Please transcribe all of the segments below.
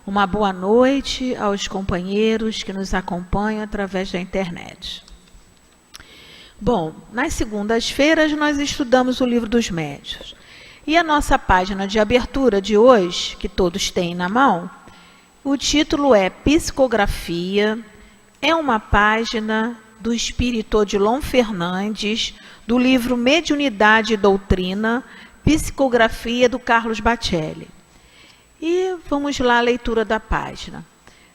Uma boa noite aos companheiros que nos acompanham através da internet. Bom, nas segundas-feiras nós estudamos o Livro dos Médiuns. E a nossa página de abertura de hoje, que todos têm na mão, o título é Psicografia. É uma página do espírito Odilon Fernandes, do livro Mediunidade e Doutrina, Psicografia do Carlos Bacelli. E vamos lá a leitura da página.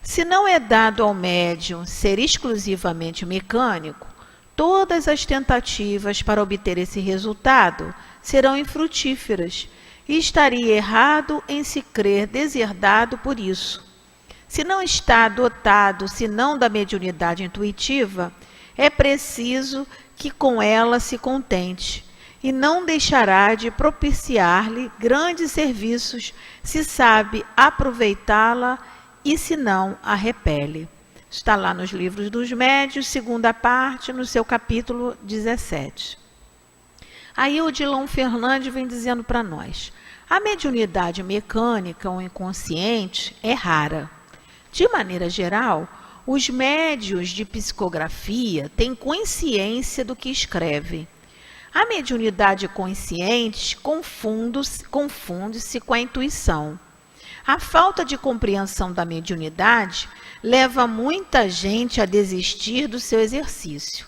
Se não é dado ao médium ser exclusivamente mecânico, todas as tentativas para obter esse resultado serão infrutíferas e estaria errado em se crer deserdado por isso. Se não está dotado senão da mediunidade intuitiva, é preciso que com ela se contente, e não deixará de propiciar-lhe grandes serviços se sabe aproveitá-la e se não a repele. Está lá nos Livros dos Médiuns, segunda parte, no seu capítulo 17. Aí o Odilon Fernandes vem dizendo para nós, a mediunidade mecânica ou inconsciente é rara. De maneira geral, os médiuns de psicografia têm consciência do que escrevem. A mediunidade consciente confunde-se com a intuição. A falta de compreensão da mediunidade leva muita gente a desistir do seu exercício.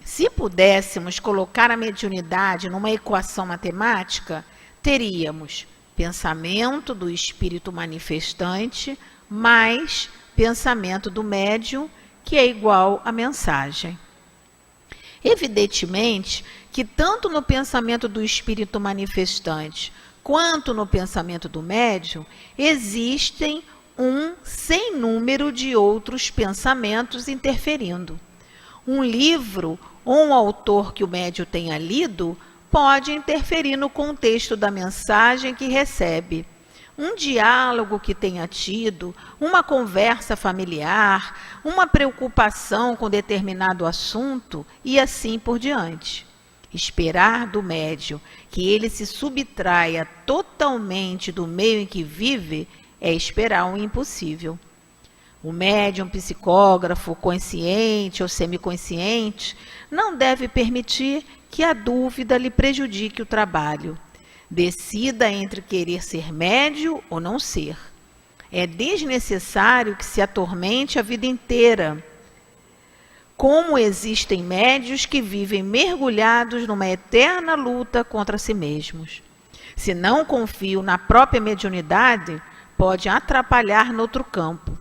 Se pudéssemos colocar a mediunidade numa equação matemática, teríamos pensamento do espírito manifestante mais pensamento do médium, que é igual à mensagem. Evidentemente que tanto no pensamento do espírito manifestante quanto no pensamento do médium existem um sem número de outros pensamentos interferindo. Um livro ou um autor que o médium tenha lido pode interferir no contexto da mensagem que recebe. Um diálogo que tenha tido, uma conversa familiar, uma preocupação com determinado assunto e assim por diante. Esperar do médium que ele se subtraia totalmente do meio em que vive é esperar um impossível. O médium psicógrafo, consciente ou semiconsciente, não deve permitir que a dúvida lhe prejudique o trabalho. Decida entre querer ser médium ou não ser. É desnecessário que se atormente a vida inteira. Como existem médiuns que vivem mergulhados numa eterna luta contra si mesmos. Se não confiam na própria mediunidade, pode atrapalhar noutro campo.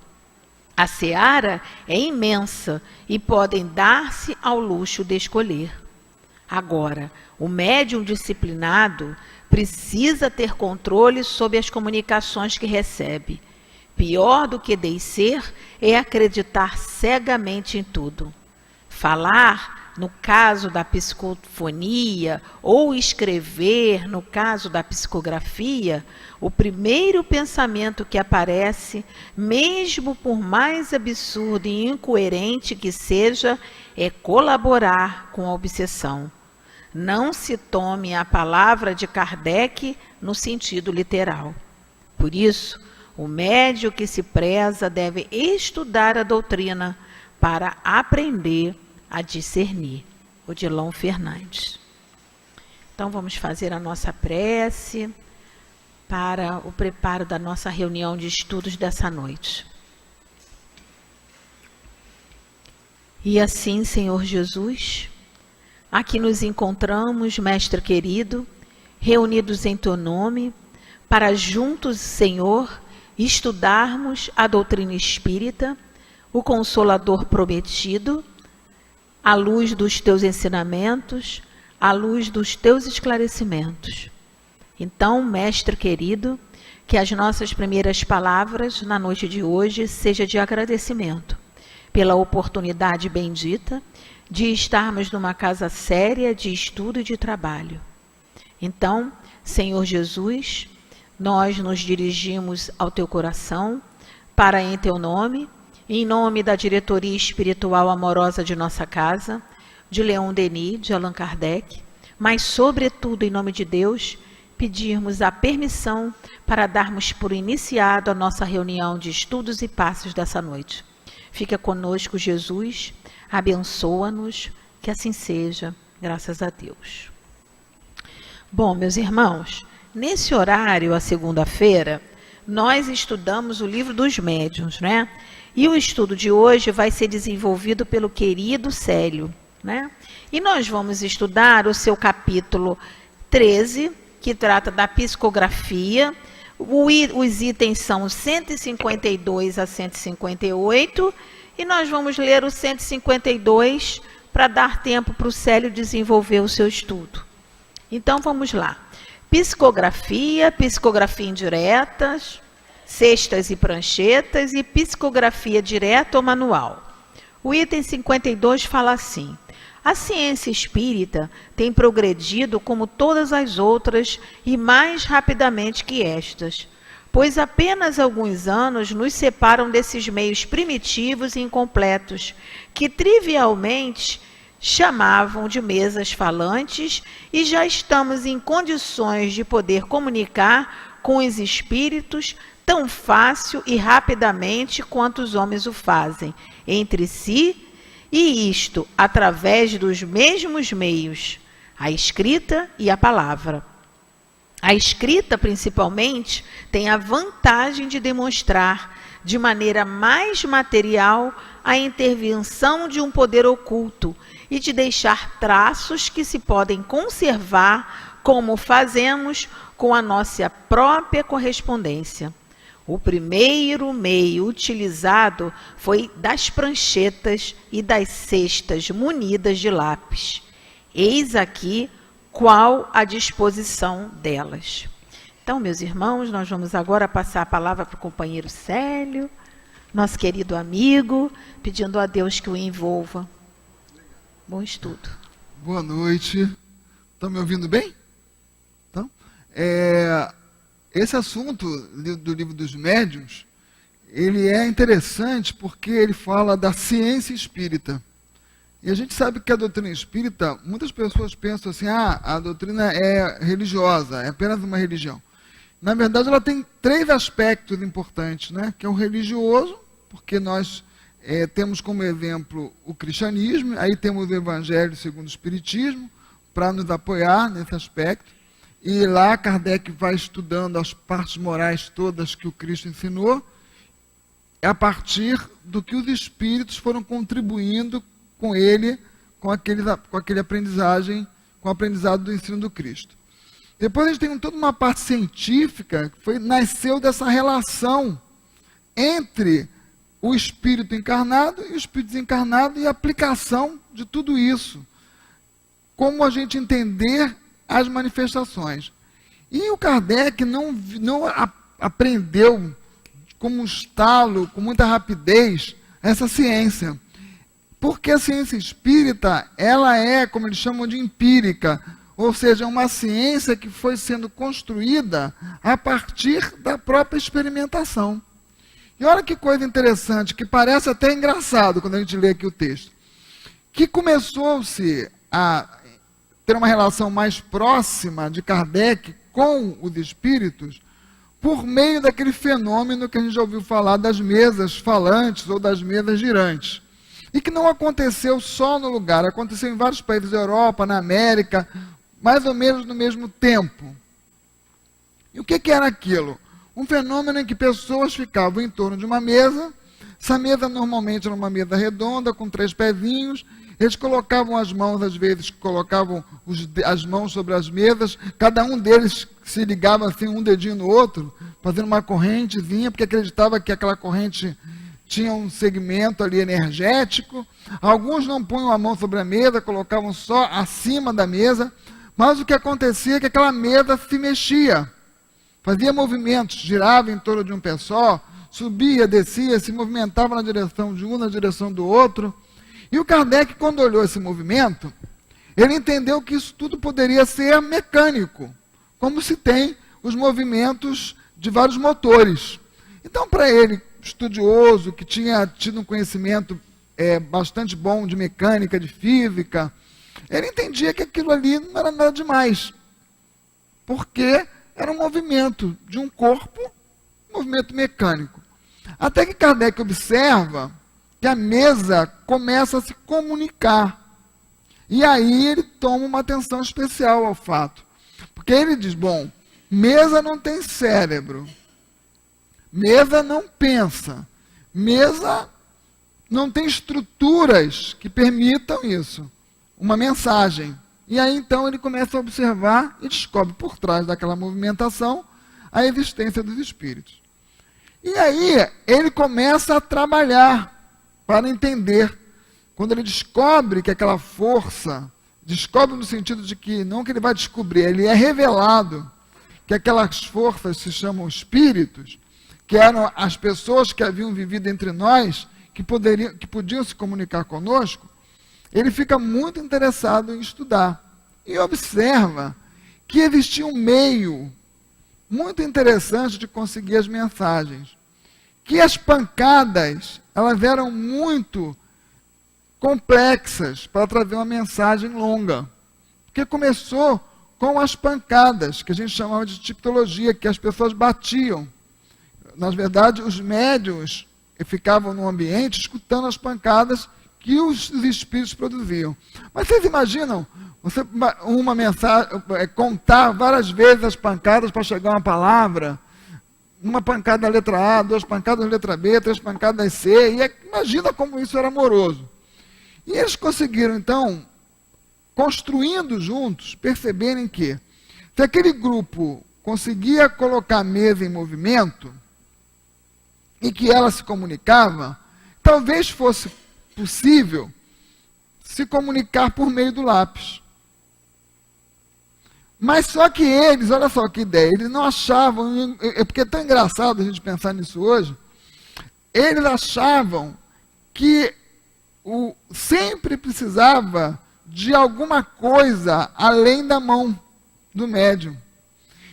A seara é imensa e podem dar-se ao luxo de escolher. Agora, o médium disciplinado precisa ter controle sobre as comunicações que recebe. Pior do que deixar é acreditar cegamente em tudo. Falar, no caso da psicofonia, ou escrever, no caso da psicografia, o primeiro pensamento que aparece, mesmo por mais absurdo e incoerente que seja, é colaborar com a obsessão. Não se tome a palavra de Kardec no sentido literal. Por isso, o médium que se preza deve estudar a doutrina para aprender a discernir. Odilon Fernandes. Então, vamos fazer a nossa prece para o preparo da nossa reunião de estudos dessa noite. E assim, Senhor Jesus, aqui nos encontramos, Mestre querido, reunidos em Teu nome, para juntos, Senhor, estudarmos a doutrina espírita, o Consolador prometido, à luz dos Teus ensinamentos, à luz dos Teus esclarecimentos. Então, Mestre querido, que as nossas primeiras palavras na noite de hoje seja de agradecimento pela oportunidade bendita de estarmos numa casa séria de estudo e de trabalho. Então, Senhor Jesus, nós nos dirigimos ao Teu coração para, em Teu nome, em nome da diretoria espiritual amorosa de nossa casa, de Leon Denis, de Allan Kardec, mas, sobretudo, em nome de Deus, pedirmos a permissão para darmos por iniciado a nossa reunião de estudos e passos dessa noite. Fica conosco, Jesus, abençoa-nos, que assim seja, graças a Deus. Bom, meus irmãos, nesse horário, a segunda-feira, nós estudamos o livro dos médiuns, né? E o estudo de hoje vai ser desenvolvido pelo querido Célio, né? E nós vamos estudar o seu capítulo 13, que trata da psicografia. Os itens são 152 a 158, e nós vamos ler o 152 para dar tempo para o Célio desenvolver o seu estudo. Então, vamos lá. Psicografia, psicografia indiretas, cestas e pranchetas e psicografia direta ou manual. O item 52 fala assim: a ciência espírita tem progredido como todas as outras e mais rapidamente que estas, pois apenas alguns anos nos separam desses meios primitivos e incompletos, que trivialmente chamavam de mesas falantes, e já estamos em condições de poder comunicar com os espíritos tão fácil e rapidamente quanto os homens o fazem entre si, e isto através dos mesmos meios, a escrita e a palavra. A escrita, principalmente, tem a vantagem de demonstrar de maneira mais material a intervenção de um poder oculto e de deixar traços que se podem conservar, como fazemos com a nossa própria correspondência. O primeiro meio utilizado foi das pranchetas e das cestas munidas de lápis. Eis aqui qual a disposição delas. Então, meus irmãos, nós vamos agora passar a palavra para o companheiro Célio, nosso querido amigo, pedindo a Deus que o envolva. Bom estudo. Boa noite. Estão me ouvindo bem? Então, esse assunto do livro dos médiuns, ele é interessante porque ele fala da ciência espírita. E a gente sabe que a doutrina espírita, muitas pessoas pensam assim, a doutrina é religiosa, é apenas uma religião. Na verdade, ela tem 3 aspectos importantes, né? Que é o religioso, porque nós temos como exemplo o cristianismo, aí temos o evangelho segundo o espiritismo, para nos apoiar nesse aspecto. E lá Kardec vai estudando as partes morais todas que o Cristo ensinou, a partir do que os espíritos foram contribuindo com ele, com aquele aprendizagem, com o aprendizado do ensino do Cristo. Depois a gente tem toda uma parte científica que nasceu dessa relação entre o espírito encarnado e o espírito desencarnado e a aplicação de tudo isso. Como a gente entender as manifestações. E o Kardec não aprendeu como um estalo, com muita rapidez, essa ciência. Porque a ciência espírita, ela é, como eles chamam de empírica, ou seja, uma ciência que foi sendo construída a partir da própria experimentação. E olha que coisa interessante, que parece até engraçado quando a gente lê aqui o texto. Que começou-se a ter uma relação mais próxima de Kardec com os espíritos por meio daquele fenômeno que a gente já ouviu falar das mesas falantes ou das mesas girantes. E que não aconteceu só no lugar, aconteceu em vários países da Europa, na América, mais ou menos no mesmo tempo. E o que era aquilo? Um fenômeno em que pessoas ficavam em torno de uma mesa. Essa mesa normalmente era uma mesa redonda, com 3 pezinhos. Eles colocavam as mãos, às vezes colocavam as mãos sobre as mesas, cada um deles se ligava assim, um dedinho no outro, fazendo uma correntezinha, porque acreditava que aquela corrente tinha um segmento ali energético. Alguns não punham a mão sobre a mesa, colocavam só acima da mesa, mas o que acontecia é que aquela mesa se mexia, fazia movimentos, girava em torno de um pé só, subia, descia, se movimentava na direção de um, na direção do outro. E o Kardec, quando olhou esse movimento, ele entendeu que isso tudo poderia ser mecânico, como se tem os movimentos de vários motores. Então, para ele, estudioso, que tinha tido um conhecimento bastante bom de mecânica, de física, ele entendia que aquilo ali não era nada demais. porque era um movimento de um corpo, um movimento mecânico. Até que Kardec observa que a mesa começa a se comunicar. E aí ele toma uma atenção especial ao fato. Porque ele diz, bom, mesa não tem cérebro, mesa não pensa, mesa não tem estruturas que permitam isso, uma mensagem. E aí então ele começa a observar e descobre por trás daquela movimentação a existência dos espíritos. E aí ele começa a trabalhar para entender. Quando ele descobre que aquela força, descobre no sentido de que, não que ele vai descobrir, ele é revelado que aquelas forças se chamam espíritos, que eram as pessoas que haviam vivido entre nós, que podiam se comunicar conosco, ele fica muito interessado em estudar. E observa que existia um meio muito interessante de conseguir as mensagens. Que as pancadas, elas eram muito complexas para trazer uma mensagem longa. Porque começou com as pancadas, que a gente chamava de tipologia, que as pessoas batiam. Na verdade, os médiuns ficavam no ambiente escutando as pancadas que os espíritos produziam. Mas vocês imaginam você uma mensagem, contar várias vezes as pancadas para chegar a uma palavra, uma pancada da letra A, 2 pancadas da letra B, 3 pancadas C, e imagina como isso era amoroso. E eles conseguiram, então, construindo juntos, perceberem que se aquele grupo conseguia colocar a mesa em movimento e que ela se comunicava, talvez fosse possível se comunicar por meio do lápis. Mas só que eles, olha só que ideia, eles não achavam, porque é tão engraçado a gente pensar nisso hoje, eles achavam que sempre precisava de alguma coisa além da mão do médium.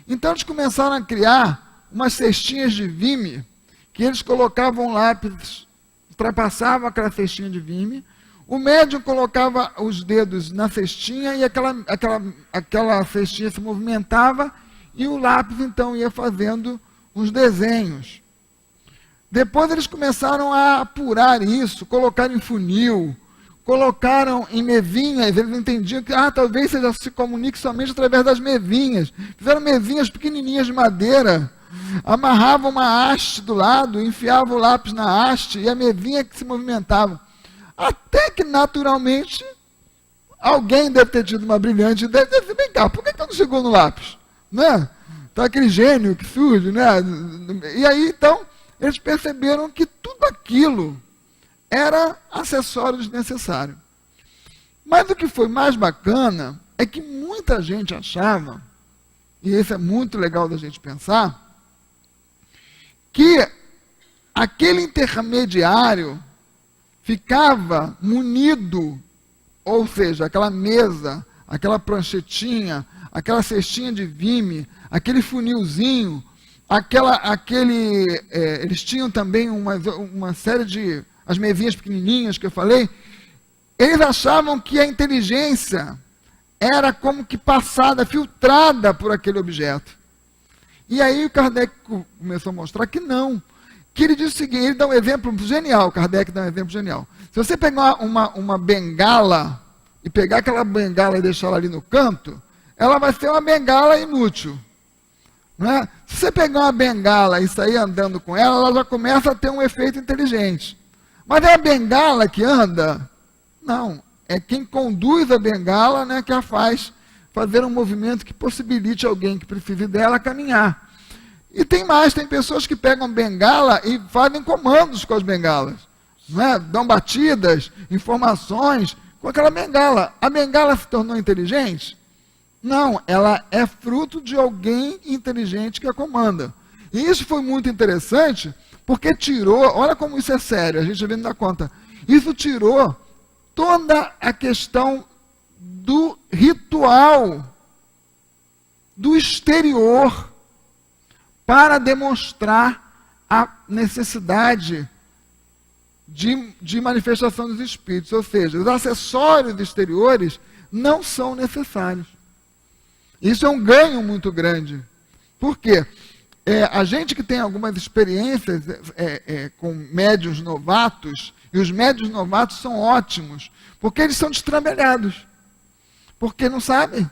Então eles começaram a criar umas cestinhas de vime, que eles colocavam lápis, ultrapassavam aquela cestinha de vime, o médium colocava os dedos na cestinha e aquela cestinha se movimentava e o lápis então ia fazendo uns desenhos. Depois eles começaram a apurar isso, colocaram em funil, colocaram em mevinhas, eles entendiam que talvez você já se comunique somente através das mevinhas. Fizeram mevinhas pequenininhas de madeira, amarravam uma haste do lado, enfiavam o lápis na haste e a mevinha que se movimentava. Até que, naturalmente, alguém deve ter tido uma brilhante ideia, deve dizer, vem cá, por que não chegou no lápis? Né? Então, aquele gênio que surge, né? E aí, então, eles perceberam que tudo aquilo era acessório desnecessário. Mas o que foi mais bacana é que muita gente achava, e isso é muito legal da gente pensar, que aquele intermediário ficava munido, ou seja, aquela mesa, aquela pranchetinha, aquela cestinha de vime, aquele funilzinho, eles tinham também uma série de, as mesinhas pequenininhas que eu falei, eles achavam que a inteligência era como que passada, filtrada por aquele objeto. E aí o Kardec começou a mostrar que não. Que ele diz o seguinte, ele dá um exemplo genial, Kardec dá um exemplo genial. Se você pegar uma bengala, e pegar aquela bengala e deixar ela ali no canto, ela vai ser uma bengala inútil. Né? Se você pegar uma bengala e sair andando com ela, ela já começa a ter um efeito inteligente. Mas é a bengala que anda? Não, é quem conduz a bengala, né, que a faz fazer um movimento que possibilite alguém que precise dela caminhar. E tem mais, tem pessoas que pegam bengala e fazem comandos com as bengalas. Né? Dão batidas, informações com aquela bengala. A bengala se tornou inteligente? Não, ela é fruto de alguém inteligente que a comanda. E isso foi muito interessante, porque tirou, olha como isso é sério, a gente vem dar conta. Isso tirou toda a questão do ritual, do exterior, para demonstrar a necessidade de manifestação dos espíritos. Ou seja, os acessórios exteriores não são necessários. Isso é um ganho muito grande. Por quê? A gente que tem algumas experiências com médiuns novatos, e os médiuns novatos são ótimos, porque eles são destrambelhados. Porque não sabem,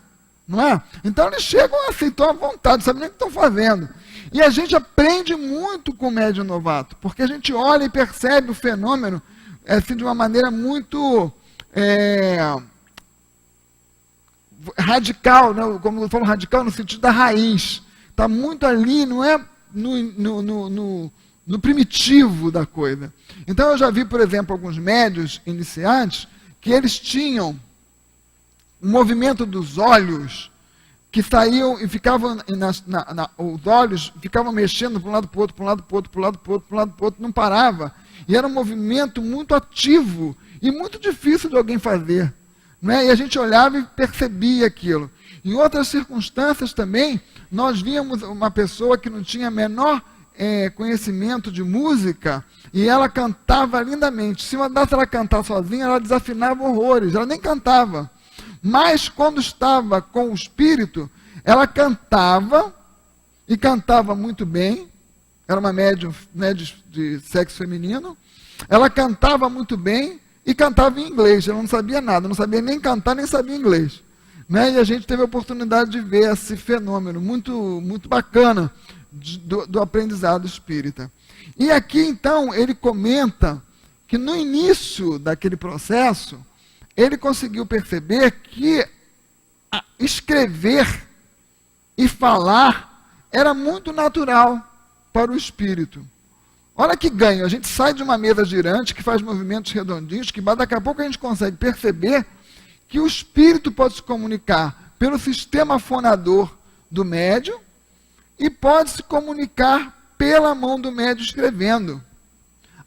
não é? Então eles chegam assim, estão à vontade, sabem nem o que estão fazendo. E a gente aprende muito com o médium novato, porque a gente olha e percebe o fenômeno assim, de uma maneira muito radical, né? Como eu falo radical, no sentido da raiz. Está muito ali, não é no primitivo da coisa. Então eu já vi, por exemplo, alguns médiuns iniciantes que eles tinham o movimento dos olhos que saíam e ficavam, os olhos ficavam mexendo para um lado para o outro, para um lado para o outro, para um lado para o outro, para um lado para o outro, não parava. E era um movimento muito ativo e muito difícil de alguém fazer. Né? E a gente olhava e percebia aquilo. Em outras circunstâncias também, nós víamos uma pessoa que não tinha menor conhecimento de música e ela cantava lindamente. Se mandasse ela cantar sozinha, ela desafinava horrores, ela nem cantava. Mas quando estava com o espírito, ela cantava, e cantava muito bem, era uma médium de sexo feminino, ela cantava muito bem e cantava em inglês, ela não sabia nada, não sabia nem cantar, nem sabia inglês. Né? E a gente teve a oportunidade de ver esse fenômeno muito, muito bacana do aprendizado espírita. E aqui, então, ele comenta que no início daquele processo, ele conseguiu perceber que escrever e falar era muito natural para o espírito. Olha que ganho, a gente sai de uma mesa girante que faz movimentos redondinhos, que daqui a pouco a gente consegue perceber que o espírito pode se comunicar pelo sistema fonador do médium e pode se comunicar pela mão do médium escrevendo.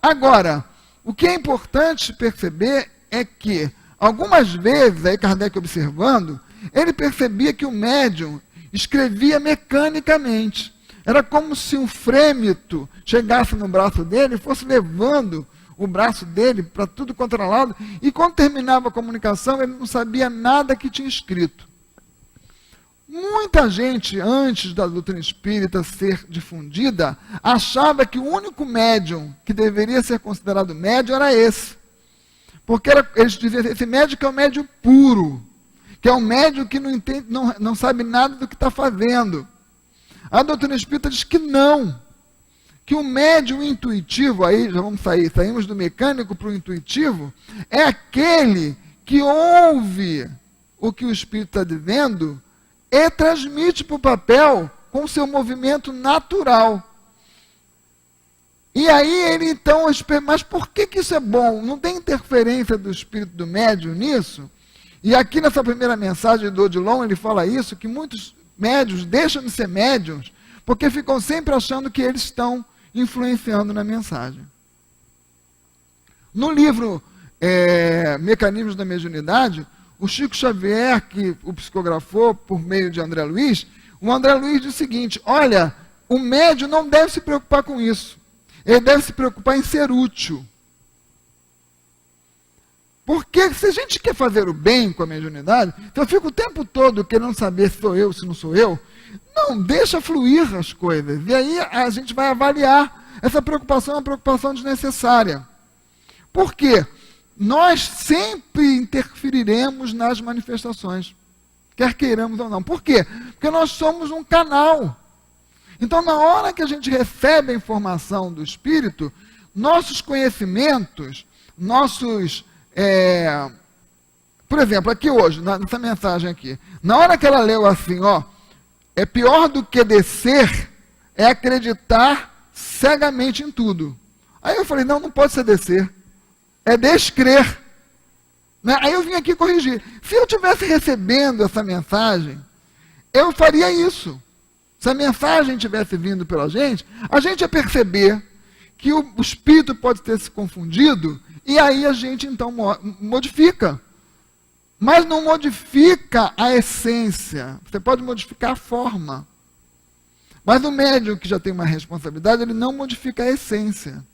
Agora, o que é importante perceber é que algumas vezes, aí Kardec observando, ele percebia que o médium escrevia mecanicamente. Era como se um frêmito chegasse no braço dele e fosse levando o braço dele para tudo quanto era lado, e quando terminava a comunicação, ele não sabia nada que tinha escrito. Muita gente, antes da doutrina espírita ser difundida, achava que o único médium que deveria ser considerado médium era esse. Porque eles diziam, esse médium que é um médium puro, que é um médium que não entende, não sabe nada do que está fazendo. A doutrina espírita diz que não, que o médium intuitivo, aí já vamos saímos do mecânico para o intuitivo, é aquele que ouve o que o espírito está dizendo e transmite para o papel com o seu movimento natural. E aí ele então, mas por que isso é bom? Não tem interferência do espírito do médium nisso? E aqui nessa primeira mensagem do Odilon ele fala isso, que muitos médiuns deixam de ser médiuns porque ficam sempre achando que eles estão influenciando na mensagem. No livro Mecanismos da Mediunidade, o Chico Xavier, que o psicografou por meio de André Luiz, o André Luiz diz o seguinte, olha, o médium não deve se preocupar com isso. Ele deve se preocupar em ser útil. Porque se a gente quer fazer o bem com a mediunidade, então eu fico o tempo todo querendo saber se sou eu, se não sou eu. Não, deixa fluir as coisas. E aí a gente vai avaliar. Essa preocupação é uma preocupação desnecessária. Por quê? Nós sempre interferiremos nas manifestações. Quer queiramos ou não. Por quê? Porque nós somos um canal. Então, na hora que a gente recebe a informação do Espírito, nossos conhecimentos, por exemplo, aqui hoje, nessa mensagem aqui, na hora que ela leu assim, ó, é pior do que descer, é acreditar cegamente em tudo. Aí eu falei, não pode ser descer, é descrer. Né? Aí eu vim aqui corrigir. Se eu estivesse recebendo essa mensagem, eu faria isso. Se a mensagem tivesse vindo pela gente, a gente ia perceber que o espírito pode ter se confundido, e aí a gente então modifica. Mas não modifica a essência. Você pode modificar a forma. Mas o médium que já tem uma responsabilidade, ele não modifica a essência.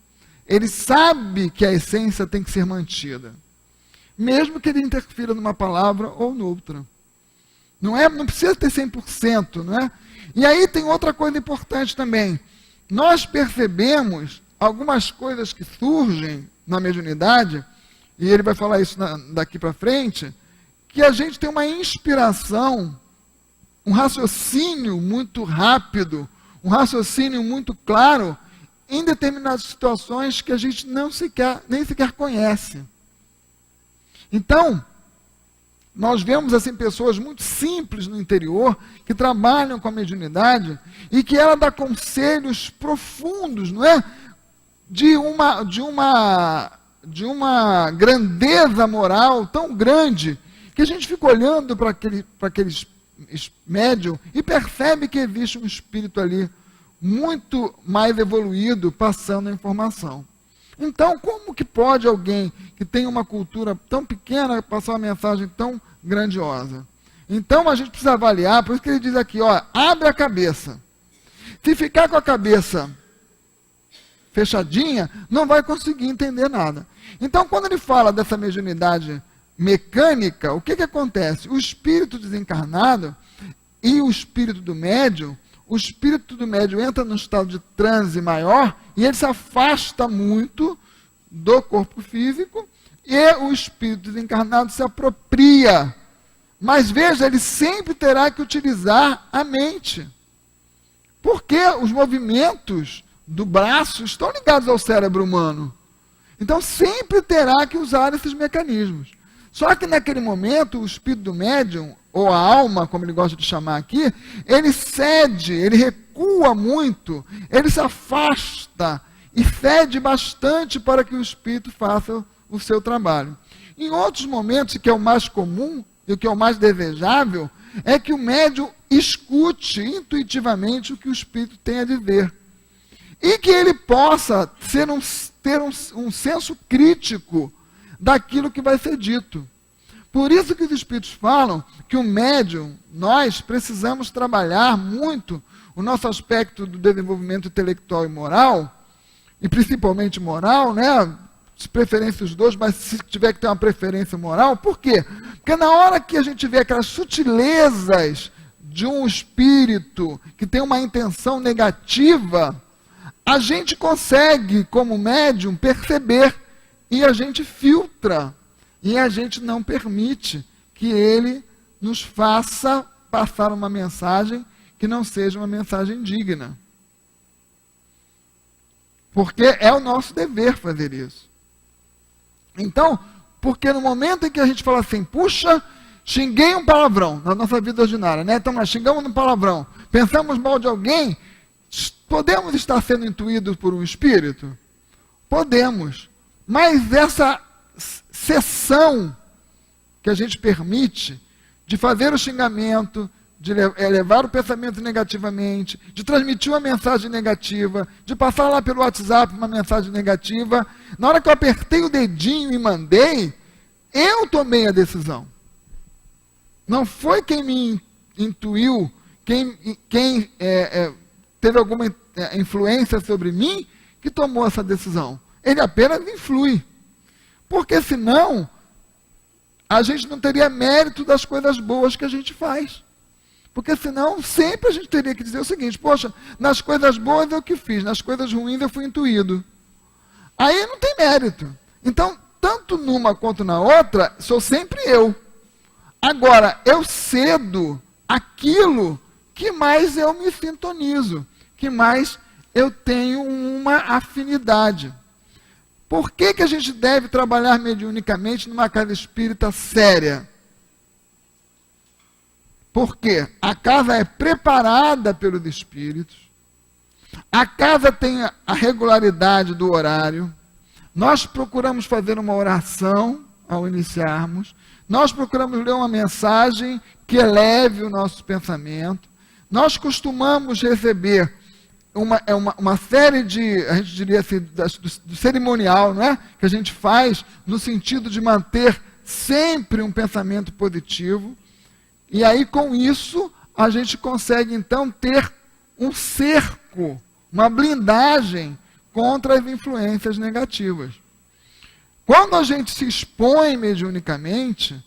Ele sabe que a essência tem que ser mantida. Mesmo que ele interfira numa palavra ou noutra. Não precisa ter 100%, não é? E aí tem outra coisa importante também. Nós percebemos algumas coisas que surgem na mediunidade, e ele vai falar isso daqui para frente, que a gente tem uma inspiração, um raciocínio muito rápido, um raciocínio muito claro, em determinadas situações que a gente nem sequer conhece. Então, nós vemos assim pessoas muito simples no interior, que trabalham com a mediunidade, e que ela dá conselhos profundos, não é? De uma grandeza moral tão grande, que a gente fica olhando para aqueles médium e percebe que existe um espírito ali muito mais evoluído passando a informação. Então, como que pode alguém que tem uma cultura tão pequena passar uma mensagem tão grandiosa? Então, a gente precisa avaliar, por isso que ele diz aqui, ó, abre a cabeça. Se ficar com a cabeça fechadinha, não vai conseguir entender nada. Então, quando ele fala dessa mediunidade mecânica, o que acontece? O espírito desencarnado e o espírito do médium, o espírito do médium entra num estado de transe maior e ele se afasta muito do corpo físico e o espírito desencarnado se apropria. Mas veja, ele sempre terá que utilizar a mente. Porque os movimentos do braço estão ligados ao cérebro humano. Então sempre terá que usar esses mecanismos. Só que naquele momento, o espírito do médium, ou a alma, como ele gosta de chamar aqui, ele cede, ele recua muito, ele se afasta e cede bastante para que o espírito faça o seu trabalho. Em outros momentos, que é o mais comum e o que é o mais desejável, é que o médium escute intuitivamente o que o espírito tem a dizer. E que ele possa ter um senso crítico daquilo que vai ser dito. Por isso que os espíritos falam que o médium, nós precisamos trabalhar muito o nosso aspecto do desenvolvimento intelectual e moral, e principalmente moral, né? De preferência os dois, mas se tiver que ter uma preferência moral, por quê? Porque na hora que a gente vê aquelas sutilezas de um espírito que tem uma intenção negativa, a gente consegue, como médium, perceber e a gente filtra e a gente não permite que ele nos faça passar uma mensagem que não seja uma mensagem digna. Porque é o nosso dever fazer isso. Então, porque no momento em que a gente fala assim, puxa, xinguei um palavrão na nossa vida ordinária, né? Então nós xingamos um palavrão, pensamos mal de alguém, podemos estar sendo intuídos por um espírito? Podemos. Mas essa cessão que a gente permite de fazer o xingamento, de elevar o pensamento negativamente, de transmitir uma mensagem negativa, de passar lá pelo WhatsApp uma mensagem negativa, na hora que eu apertei o dedinho e mandei, eu tomei a decisão. Não foi quem me intuiu, quem teve alguma influência sobre mim, que tomou essa decisão. Ele apenas influi. Porque senão, a gente não teria mérito das coisas boas que a gente faz. Porque senão, sempre a gente teria que dizer o seguinte, poxa, nas coisas boas eu que fiz, nas coisas ruins eu fui intuído. Aí não tem mérito. Então, tanto numa quanto na outra, sou sempre eu. Agora, eu cedo aquilo que mais eu me sintonizo, que mais eu tenho uma afinidade. Por que a gente deve trabalhar mediunicamente numa casa espírita séria? Porque a casa é preparada pelos espíritos, a casa tem a regularidade do horário, nós procuramos fazer uma oração ao iniciarmos, nós procuramos ler uma mensagem que eleve o nosso pensamento, nós costumamos receber uma série de, a gente diria assim, do cerimonial, não é? Que a gente faz no sentido de manter sempre um pensamento positivo. E aí, com isso, a gente consegue, então, ter um cerco, uma blindagem contra as influências negativas. Quando a gente se expõe mediunicamente,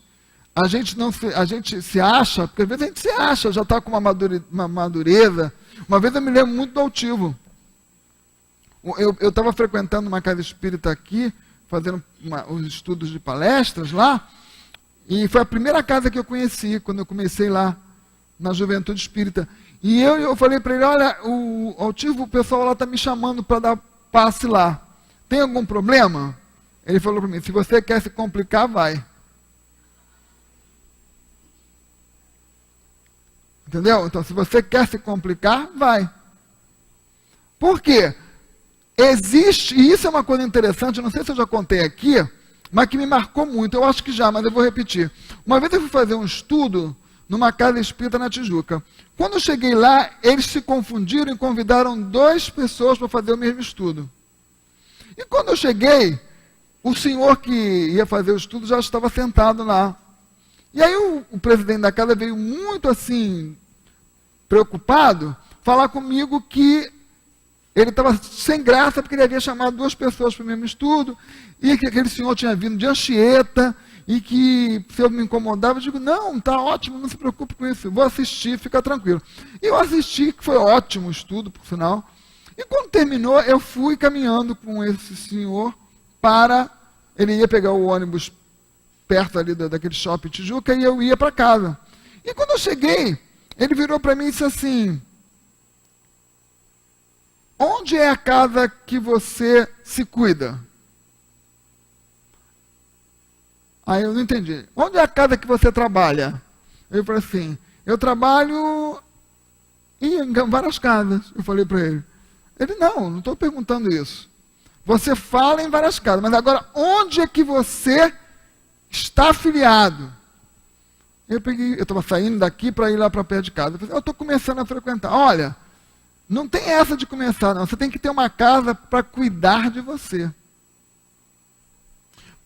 a gente se acha, porque às vezes a gente se acha, já está com uma madureza. Uma vez eu me lembro muito do Altivo. Eu estava frequentando uma casa espírita aqui, fazendo os estudos de palestras lá, e foi a primeira casa que eu conheci, quando eu comecei lá na Juventude Espírita. E eu falei para ele, olha, o Altivo, o pessoal lá está me chamando para dar passe lá. Tem algum problema? Ele falou para mim, se você quer se complicar, vai. Entendeu? Então, se você quer se complicar, vai. Por quê? Existe, e isso é uma coisa interessante, não sei se eu já contei aqui, mas que me marcou muito, eu acho que já, mas eu vou repetir. Uma vez eu fui fazer um estudo numa casa espírita na Tijuca. Quando eu cheguei lá, eles se confundiram e convidaram 2 pessoas para fazer o mesmo estudo. E quando eu cheguei, o senhor que ia fazer o estudo já estava sentado lá. E aí o presidente da casa veio muito assim, preocupado, falar comigo que ele estava sem graça porque ele havia chamado 2 pessoas para o mesmo estudo, e que aquele senhor tinha vindo de Anchieta, e que se eu me incomodava, eu digo, não, está ótimo, não se preocupe com isso, vou assistir, fica tranquilo. E eu assisti, que foi ótimo o estudo, por sinal, e quando terminou, eu fui caminhando com esse senhor para, ele ia pegar o ônibus perto ali daquele shopping Tijuca, e eu ia para casa. E quando eu cheguei, ele virou para mim e disse assim, onde é a casa que você se cuida? Aí eu não entendi. Onde é a casa que você trabalha? Eu falei assim, eu trabalho em várias casas. Eu falei para ele. Ele, não estou perguntando isso. Você fala em várias casas, mas agora onde é que você está afiliado? Eu estava saindo daqui para ir lá para perto de casa. Eu falei, eu estou começando a frequentar. Olha, não tem essa de começar, não. Você tem que ter uma casa para cuidar de você.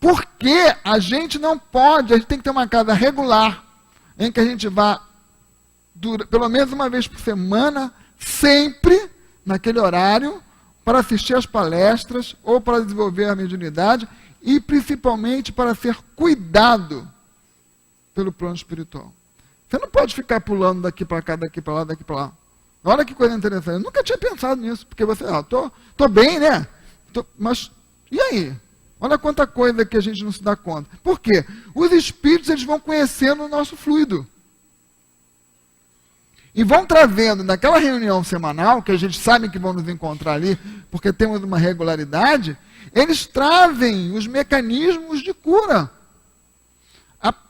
Porque a gente não pode, a gente tem que ter uma casa regular, em que a gente vá, pelo menos uma vez por semana, sempre naquele horário, para assistir às palestras, ou para desenvolver a mediunidade, e principalmente para ser cuidado pelo plano espiritual. Você não pode ficar pulando daqui para cá, daqui para lá, daqui para lá. Olha que coisa interessante. Eu nunca tinha pensado nisso, porque você, tô bem, né? Mas, e aí? Olha quanta coisa que a gente não se dá conta. Por quê? Os espíritos, eles vão conhecendo o nosso fluido. E vão trazendo, naquela reunião semanal, que a gente sabe que vão nos encontrar ali, porque temos uma regularidade, eles trazem os mecanismos de cura.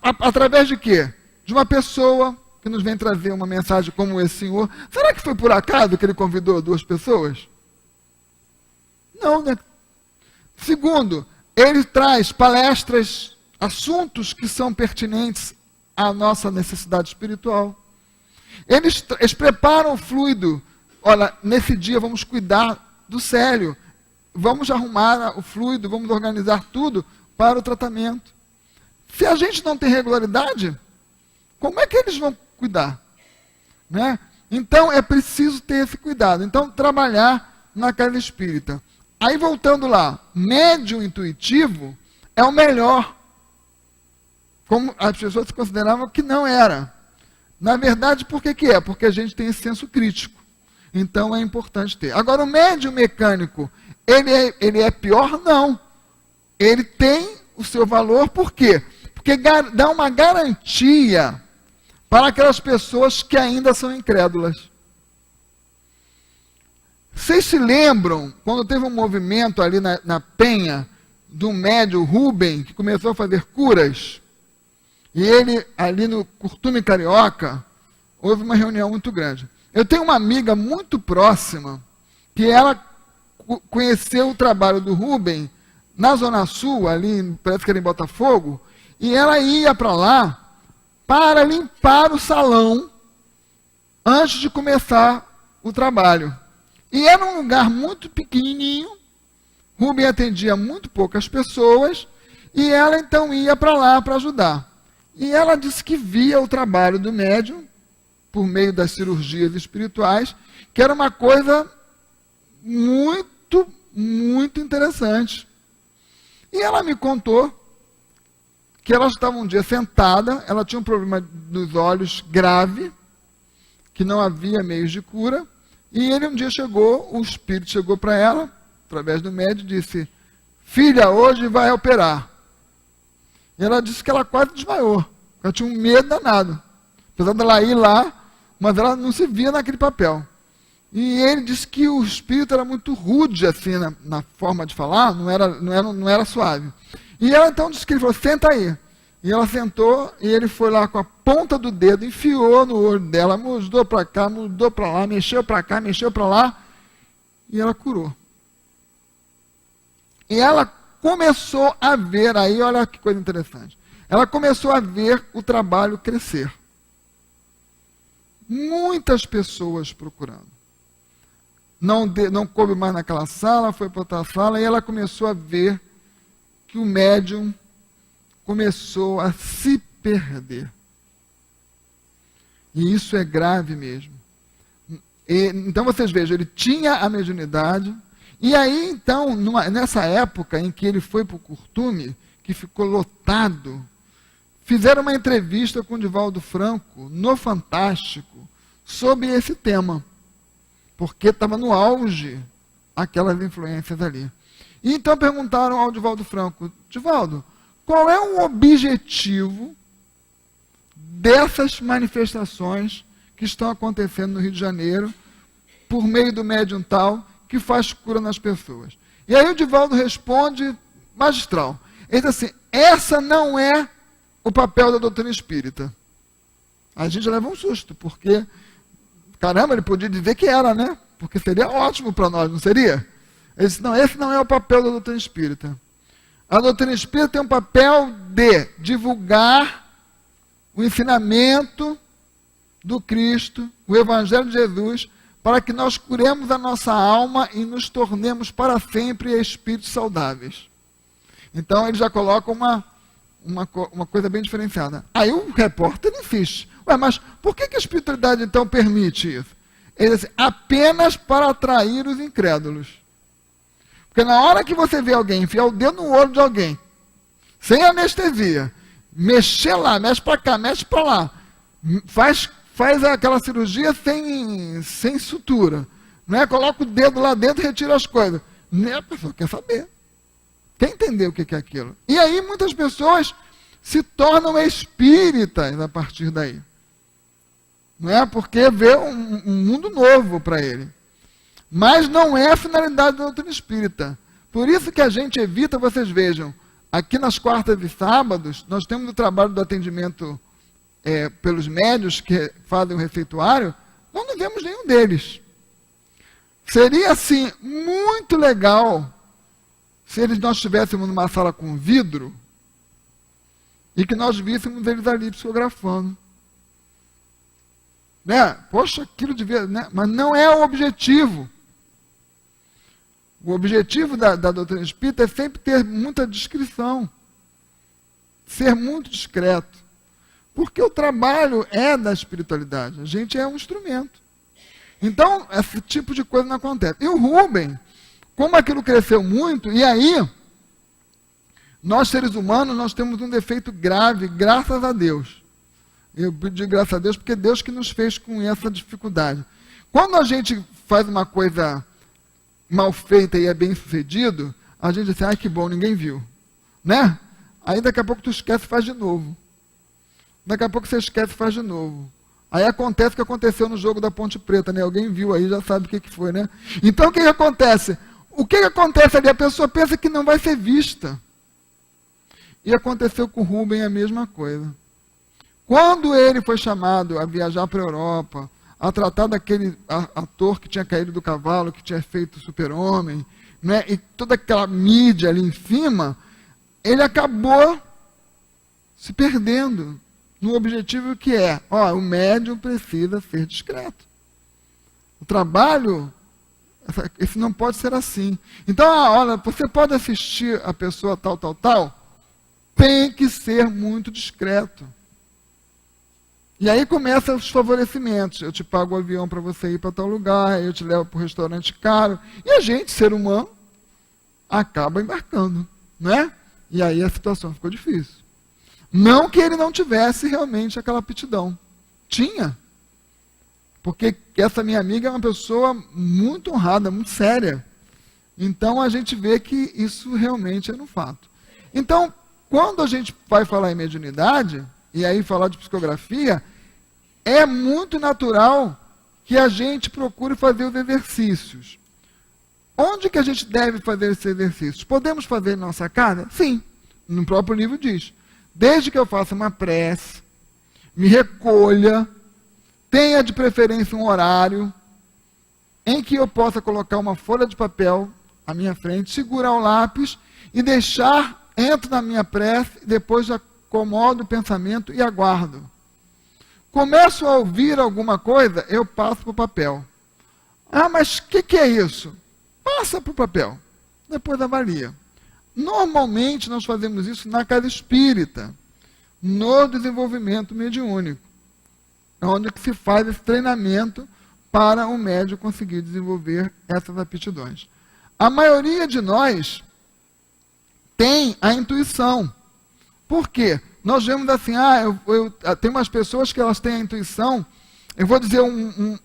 Através de quê? De uma pessoa que nos vem trazer uma mensagem como esse senhor. Será que foi por acaso que ele convidou 2 pessoas? Não, né? Segundo, ele traz palestras, assuntos que são pertinentes à nossa necessidade espiritual. Eles preparam o fluido. Olha, nesse dia vamos cuidar do célio. Vamos arrumar o fluido, vamos organizar tudo para o tratamento. Se a gente não tem regularidade, como é que eles vão cuidar? Né? Então, é preciso ter esse cuidado. Então, trabalhar na casa espírita. Aí, voltando lá, médium intuitivo é o melhor. Como as pessoas se consideravam que não era. Na verdade, por que é? Porque a gente tem esse senso crítico. Então, é importante ter. Agora, o médium mecânico, ele é pior? Não. Ele tem o seu valor, por quê? Porque dá uma garantia para aquelas pessoas que ainda são incrédulas. Vocês se lembram, quando teve um movimento ali na Penha, do médium Rubem, que começou a fazer curas, e ele, ali no Curtume Carioca, houve uma reunião muito grande. Eu tenho uma amiga muito próxima, que ela conheceu o trabalho do Rubem, na Zona Sul, ali, parece que era em Botafogo, e ela ia para lá para limpar o salão antes de começar o trabalho. E era um lugar muito pequenininho, Rubem atendia muito poucas pessoas, e ela então ia para lá para ajudar. E ela disse que via o trabalho do médium, por meio das cirurgias espirituais, que era uma coisa muito interessante. E ela me contou que ela estava um dia sentada, ela tinha um problema dos olhos grave, que não havia meios de cura, e ele um dia chegou, o espírito chegou para ela, através do médico, e disse: filha, hoje vai operar. E ela disse que ela quase desmaiou, ela tinha um medo danado, apesar dela ir lá, mas ela não se via naquele papel. E ele disse que o espírito era muito rude, assim, na forma de falar, não era suave. E ela então disse que ele falou: senta aí. E ela sentou, e ele foi lá com a ponta do dedo, enfiou no olho dela, mudou para cá, mudou para lá, mexeu para cá, mexeu para lá, e ela curou. E ela começou a ver, aí olha que coisa interessante, ela começou a ver o trabalho crescer. Muitas pessoas procurando. Não coube mais naquela sala, foi para outra sala, e ela começou a ver que o médium começou a se perder. E isso é grave mesmo. Então vocês vejam, ele tinha a mediunidade, e aí então, nessa época em que ele foi para o Curtume, que ficou lotado, fizeram uma entrevista com o Divaldo Franco, no Fantástico, sobre esse tema, porque estava no auge aquelas influências ali. E então perguntaram ao Divaldo Franco: Divaldo, qual é o objetivo dessas manifestações que estão acontecendo no Rio de Janeiro, por meio do médium tal, que faz cura nas pessoas? E aí o Divaldo responde magistral. Ele diz assim: essa não é o papel da doutrina espírita. A gente leva um susto, porque, caramba, ele podia dizer que era, né? Porque seria ótimo para nós, não seria? Ele disse: não, esse não é o papel da doutrina espírita. A doutrina espírita tem um papel de divulgar o ensinamento do Cristo, o Evangelho de Jesus, para que nós curemos a nossa alma e nos tornemos para sempre espíritos saudáveis. Então ele já coloca uma coisa bem diferenciada. Aí o repórter insiste: ué, mas por que a espiritualidade então permite isso? Ele diz: apenas para atrair os incrédulos. Porque na hora que você vê alguém enfiar o dedo no olho de alguém, sem anestesia, mexer lá, mexe para cá, mexe para lá, faz aquela cirurgia sem sutura, né? Coloca o dedo lá dentro e retira as coisas. Nem a pessoa quer saber. Quer entender o que é aquilo? E aí muitas pessoas se tornam espíritas a partir daí. Não é? Porque vê um mundo novo para ele. Mas não é a finalidade da doutrina espírita. Por isso que a gente evita, vocês vejam, aqui nas quartas e sábados, nós temos o trabalho do atendimento pelos médios que fazem o receituário, nós não vemos nenhum deles. Seria, assim, muito legal se nós estivéssemos numa sala com vidro e que nós víssemos eles ali psicografando. Né? Poxa, aquilo devia... Né? Mas não é o objetivo. O objetivo da doutrina espírita é sempre ter muita discrição, ser muito discreto, porque o trabalho é da espiritualidade, a gente é um instrumento. Então, esse tipo de coisa não acontece. E o Rubem, como aquilo cresceu muito, e aí, nós seres humanos, nós temos um defeito grave, graças a Deus. Eu digo graças a Deus, porque é Deus que nos fez com essa dificuldade. Quando a gente faz uma coisa mal feita e é bem sucedido, a gente diz: ai, que bom, ninguém viu. Né? Aí daqui a pouco tu esquece e faz de novo. Daqui a pouco você esquece e faz de novo. Aí acontece o que aconteceu no jogo da Ponte Preta, né? Alguém viu aí, já sabe o que foi, né? Então o que acontece? O que acontece ali? A pessoa pensa que não vai ser vista. E aconteceu com o Rubem a mesma coisa. Quando ele foi chamado a viajar para a Europa, a tratar daquele ator que tinha caído do cavalo, que tinha feito Super-Homem, né? E toda aquela mídia ali em cima, ele acabou se perdendo no objetivo que é: o médium precisa ser discreto. O trabalho, esse não pode ser assim. Então, olha, você pode assistir a pessoa tal, tem que ser muito discreto. E aí começam os favorecimentos. Eu te pago o avião para você ir para tal lugar, eu te levo para o restaurante caro. E a gente, ser humano, acaba embarcando, né? E aí a situação ficou difícil. Não que ele não tivesse realmente aquela aptidão. Tinha. Porque essa minha amiga é uma pessoa muito honrada, muito séria. Então a gente vê que isso realmente é um fato. Então, quando a gente vai falar em mediunidade, e aí falar de psicografia, é muito natural que a gente procure fazer os exercícios. Onde que a gente deve fazer esses exercícios? Podemos fazer em nossa casa? Sim. No próprio livro diz. Desde que eu faça uma prece, me recolha, tenha de preferência um horário em que eu possa colocar uma folha de papel à minha frente, segurar o lápis e deixar, entro na minha prece, e depois acomodo o pensamento e aguardo. Começo a ouvir alguma coisa, eu passo para o papel. Ah, mas o que é isso? Passa para o papel, depois avalia. Normalmente nós fazemos isso na casa espírita, no desenvolvimento mediúnico, onde que se faz esse treinamento para o médium conseguir desenvolver essas aptidões. A maioria de nós tem a intuição. Por quê? Nós vemos assim, tem umas pessoas que elas têm a intuição. Eu vou dizer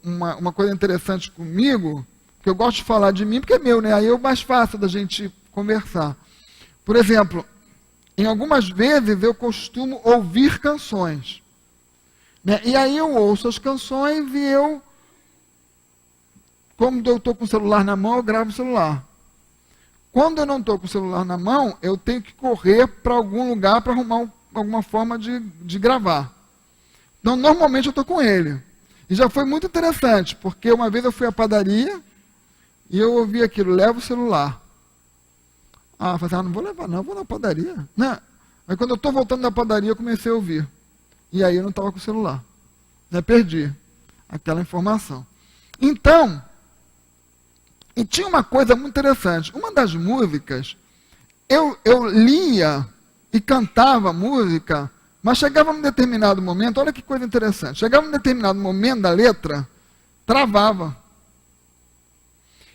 uma coisa interessante comigo, que eu gosto de falar de mim, porque é meu, né? Aí é mais fácil da gente conversar. Por exemplo, em algumas vezes eu costumo ouvir canções. Né? E aí eu ouço as canções e eu, como eu estou com o celular na mão, eu gravo o celular. Quando eu não estou com o celular na mão, eu tenho que correr para algum lugar para arrumar alguma forma de gravar. Então, normalmente eu estou com ele. E já foi muito interessante, porque uma vez eu fui à padaria e eu ouvi aquilo, leva o celular. Eu falei, não vou levar não, vou na padaria. Não. Aí quando eu estou voltando da padaria, eu comecei a ouvir. E aí eu não estava com o celular. Já perdi aquela informação. Então, e tinha uma coisa muito interessante. Uma das músicas, eu lia e cantava a música, mas chegava um determinado momento, olha que coisa interessante, chegava um determinado momento da letra, travava.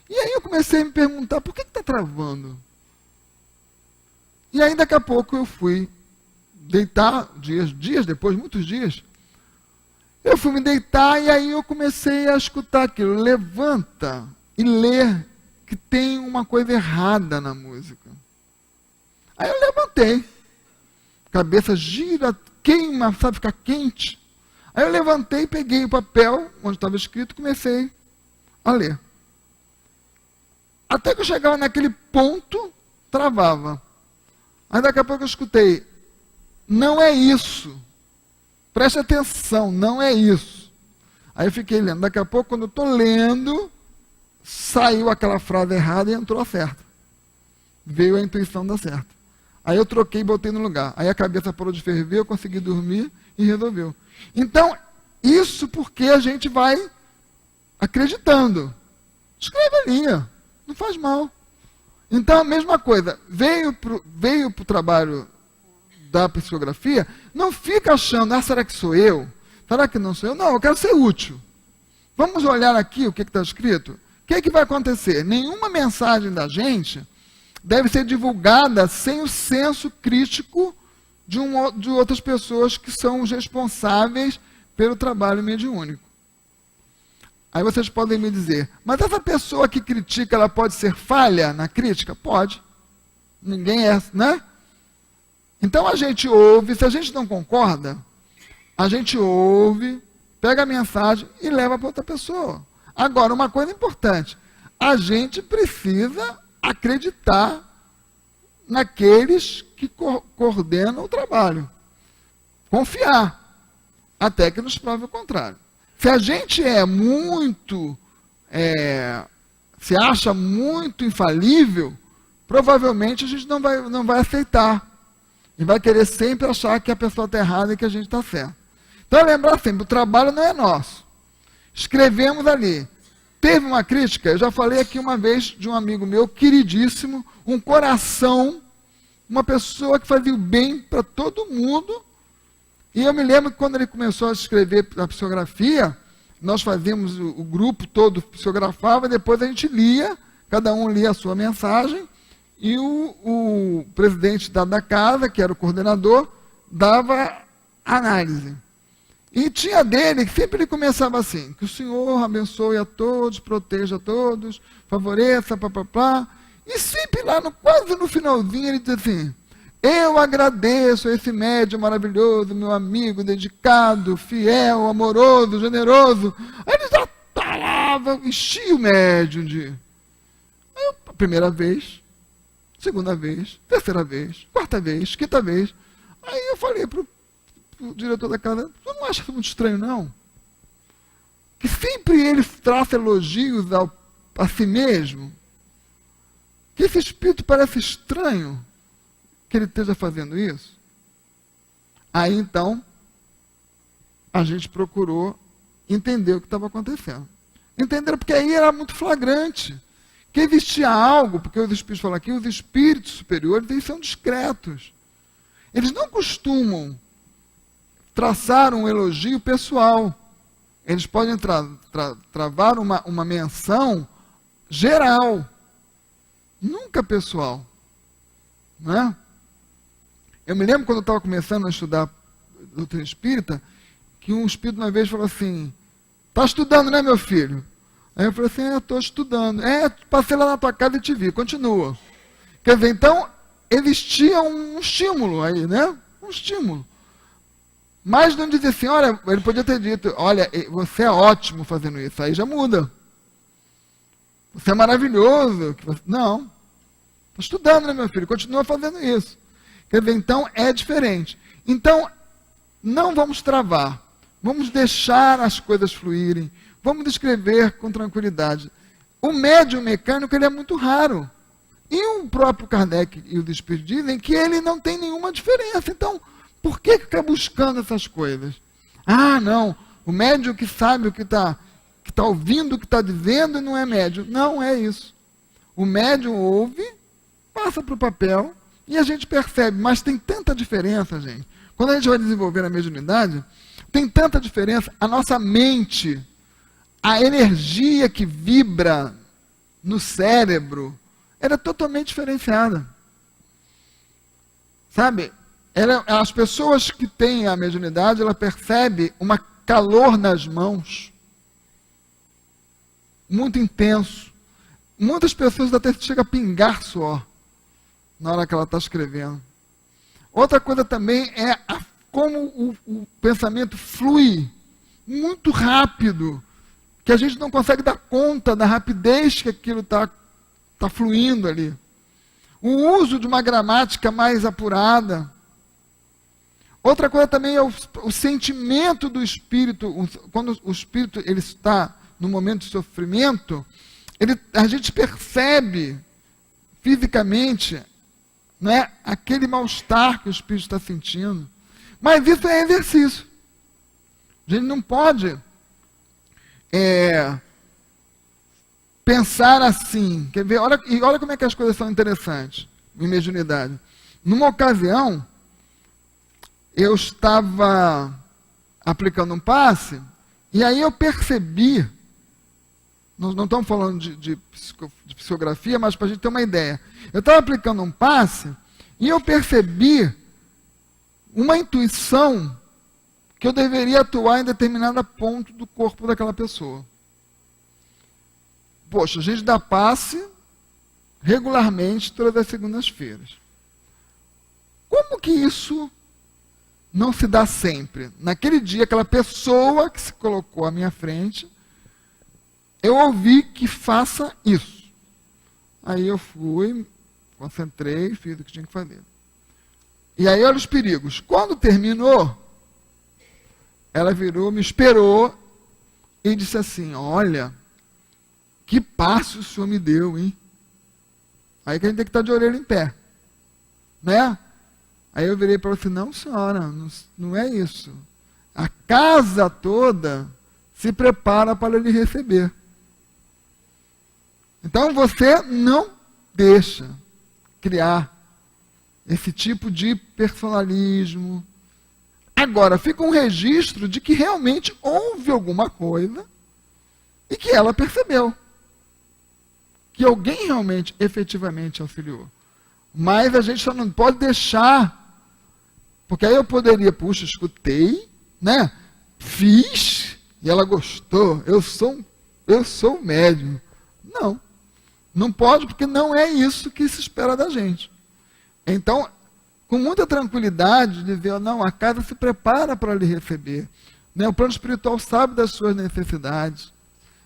E aí eu comecei a me perguntar, por que está travando? E aí daqui a pouco eu fui deitar, dias depois, muitos dias, eu fui me deitar e aí eu comecei a escutar aquilo, levanta e lê que tem uma coisa errada na música. Aí eu levantei, cabeça gira, queima, sabe, fica quente. Aí eu levantei, peguei o papel onde estava escrito e comecei a ler. Até que eu chegava naquele ponto, travava. Aí daqui a pouco eu escutei, não é isso. Preste atenção, não é isso. Aí eu fiquei lendo. Daqui a pouco, quando eu estou lendo, saiu aquela frase errada e entrou a certa. Veio a intuição da certa. Aí eu troquei e botei no lugar. Aí a cabeça parou de ferver, eu consegui dormir e resolveu. Então, isso porque a gente vai acreditando. Escreve ali, não faz mal. Então, a mesma coisa, veio para o trabalho da psicografia, não fica achando, será que sou eu? Será que não sou eu? Não, eu quero ser útil. Vamos olhar aqui o que está escrito? O que vai acontecer? Nenhuma mensagem da gente deve ser divulgada sem o senso crítico de outras pessoas que são os responsáveis pelo trabalho mediúnico. Aí vocês podem me dizer, mas essa pessoa que critica, ela pode ser falha na crítica? Pode. Ninguém é, né? Então a gente ouve, se a gente não concorda, a gente ouve, pega a mensagem e leva para outra pessoa. Agora, uma coisa importante, a gente precisa acreditar naqueles que coordenam o trabalho. Confiar, até que nos prove o contrário. Se a gente é muito, se acha muito infalível, provavelmente a gente não vai aceitar. E vai querer sempre achar que a pessoa está errada e que a gente está certo. Então, lembrar sempre, o trabalho não é nosso. Escrevemos ali. Teve uma crítica, eu já falei aqui uma vez de um amigo meu, queridíssimo, um coração, uma pessoa que fazia o bem para todo mundo. E eu me lembro que quando ele começou a escrever a psicografia, nós fazíamos, o grupo todo psicografava, depois a gente lia, cada um lia a sua mensagem, e o presidente da casa, que era o coordenador, dava análise. E tinha dele que sempre ele começava assim: que o Senhor abençoe a todos, proteja a todos, favoreça, papapá. E sempre lá, quase no finalzinho, ele diz assim: eu agradeço a esse médium maravilhoso, meu amigo, dedicado, fiel, amoroso, generoso. Aí ele já falava, enchia o médium de... Aí, a primeira vez, segunda vez, terceira vez, quarta vez, quinta vez. Aí eu falei pro diretor da casa: você não acha isso muito estranho, não? Que sempre ele traça elogios a si mesmo. Que esse espírito parece estranho que ele esteja fazendo isso. Aí então, a gente procurou entender o que estava acontecendo. Entenderam? Porque aí era muito flagrante. Que existia algo, porque os espíritos falam aqui, os espíritos superiores, eles são discretos. Eles não costumam traçar um elogio pessoal. Eles podem travar uma menção geral, nunca pessoal. Não é? Eu me lembro quando eu estava começando a estudar doutrina espírita, que um espírito uma vez falou assim: está estudando, né, meu filho? Aí eu falei assim: estou estudando. Passei lá na tua casa e te vi, continua. Quer dizer, então, existia um estímulo aí, né? Um estímulo. Mas não dizia assim: olha, ele podia ter dito: olha, você é ótimo fazendo isso. Aí já muda. Você é maravilhoso. Não. Está estudando, né, meu filho? Continua fazendo isso. Quer dizer, então é diferente. Então, não vamos travar. Vamos deixar as coisas fluírem. Vamos descrever com tranquilidade. O médium mecânico, ele é muito raro. E o próprio Kardec e os espíritos dizem que ele não tem nenhuma diferença. Então, por que ficar buscando essas coisas? Ah, não. O médium que sabe o que está ouvindo, o que está dizendo, não é médium. Não é isso. O médium ouve, passa para o papel e a gente percebe. Mas tem tanta diferença, gente. Quando a gente vai desenvolver a mediunidade, tem tanta diferença. A nossa mente, a energia que vibra no cérebro, era totalmente diferenciada. Sabe? As pessoas que têm a mediunidade, ela percebe uma calor nas mãos muito intenso. Muitas pessoas até chegam a pingar suor na hora que ela está escrevendo. Outra coisa também é como o pensamento flui muito rápido, que a gente não consegue dar conta da rapidez que aquilo está fluindo ali. O uso de uma gramática mais apurada. Outra coisa também é o sentimento do espírito. Quando o espírito ele está no momento de sofrimento, a gente percebe fisicamente, não é, aquele mal-estar que o espírito está sentindo. Mas isso é exercício. A gente não pode pensar assim. Quer ver? Olha como é que as coisas são interessantes em mediunidade. Numa ocasião, eu estava aplicando um passe, e aí eu percebi, não estamos falando de psicografia, mas para a gente ter uma ideia. Eu estava aplicando um passe, e eu percebi uma intuição que eu deveria atuar em determinado ponto do corpo daquela pessoa. Poxa, a gente dá passe regularmente todas as segundas-feiras. Como que isso não se dá sempre? Naquele dia, aquela pessoa que se colocou à minha frente, eu ouvi que faça isso. Aí eu fui, concentrei, fiz o que tinha que fazer. E aí, olha os perigos. Quando terminou, ela virou, me esperou e disse assim: olha, que passe o senhor me deu, hein? Aí que a gente tem que estar de orelha em pé. Né? Aí eu virei para ela e falei: não, senhora, não é isso. A casa toda se prepara para lhe receber. Então você não deixa criar esse tipo de personalismo. Agora, fica um registro de que realmente houve alguma coisa e que ela percebeu. Que alguém realmente, efetivamente auxiliou. Mas a gente só não pode deixar Porque aí eu poderia, puxa, escutei, né? Fiz, e ela gostou, eu sou médium. Não, não pode, porque não é isso que se espera da gente. Então, com muita tranquilidade, dizer, não, a casa se prepara para lhe receber. Né? O plano espiritual sabe das suas necessidades.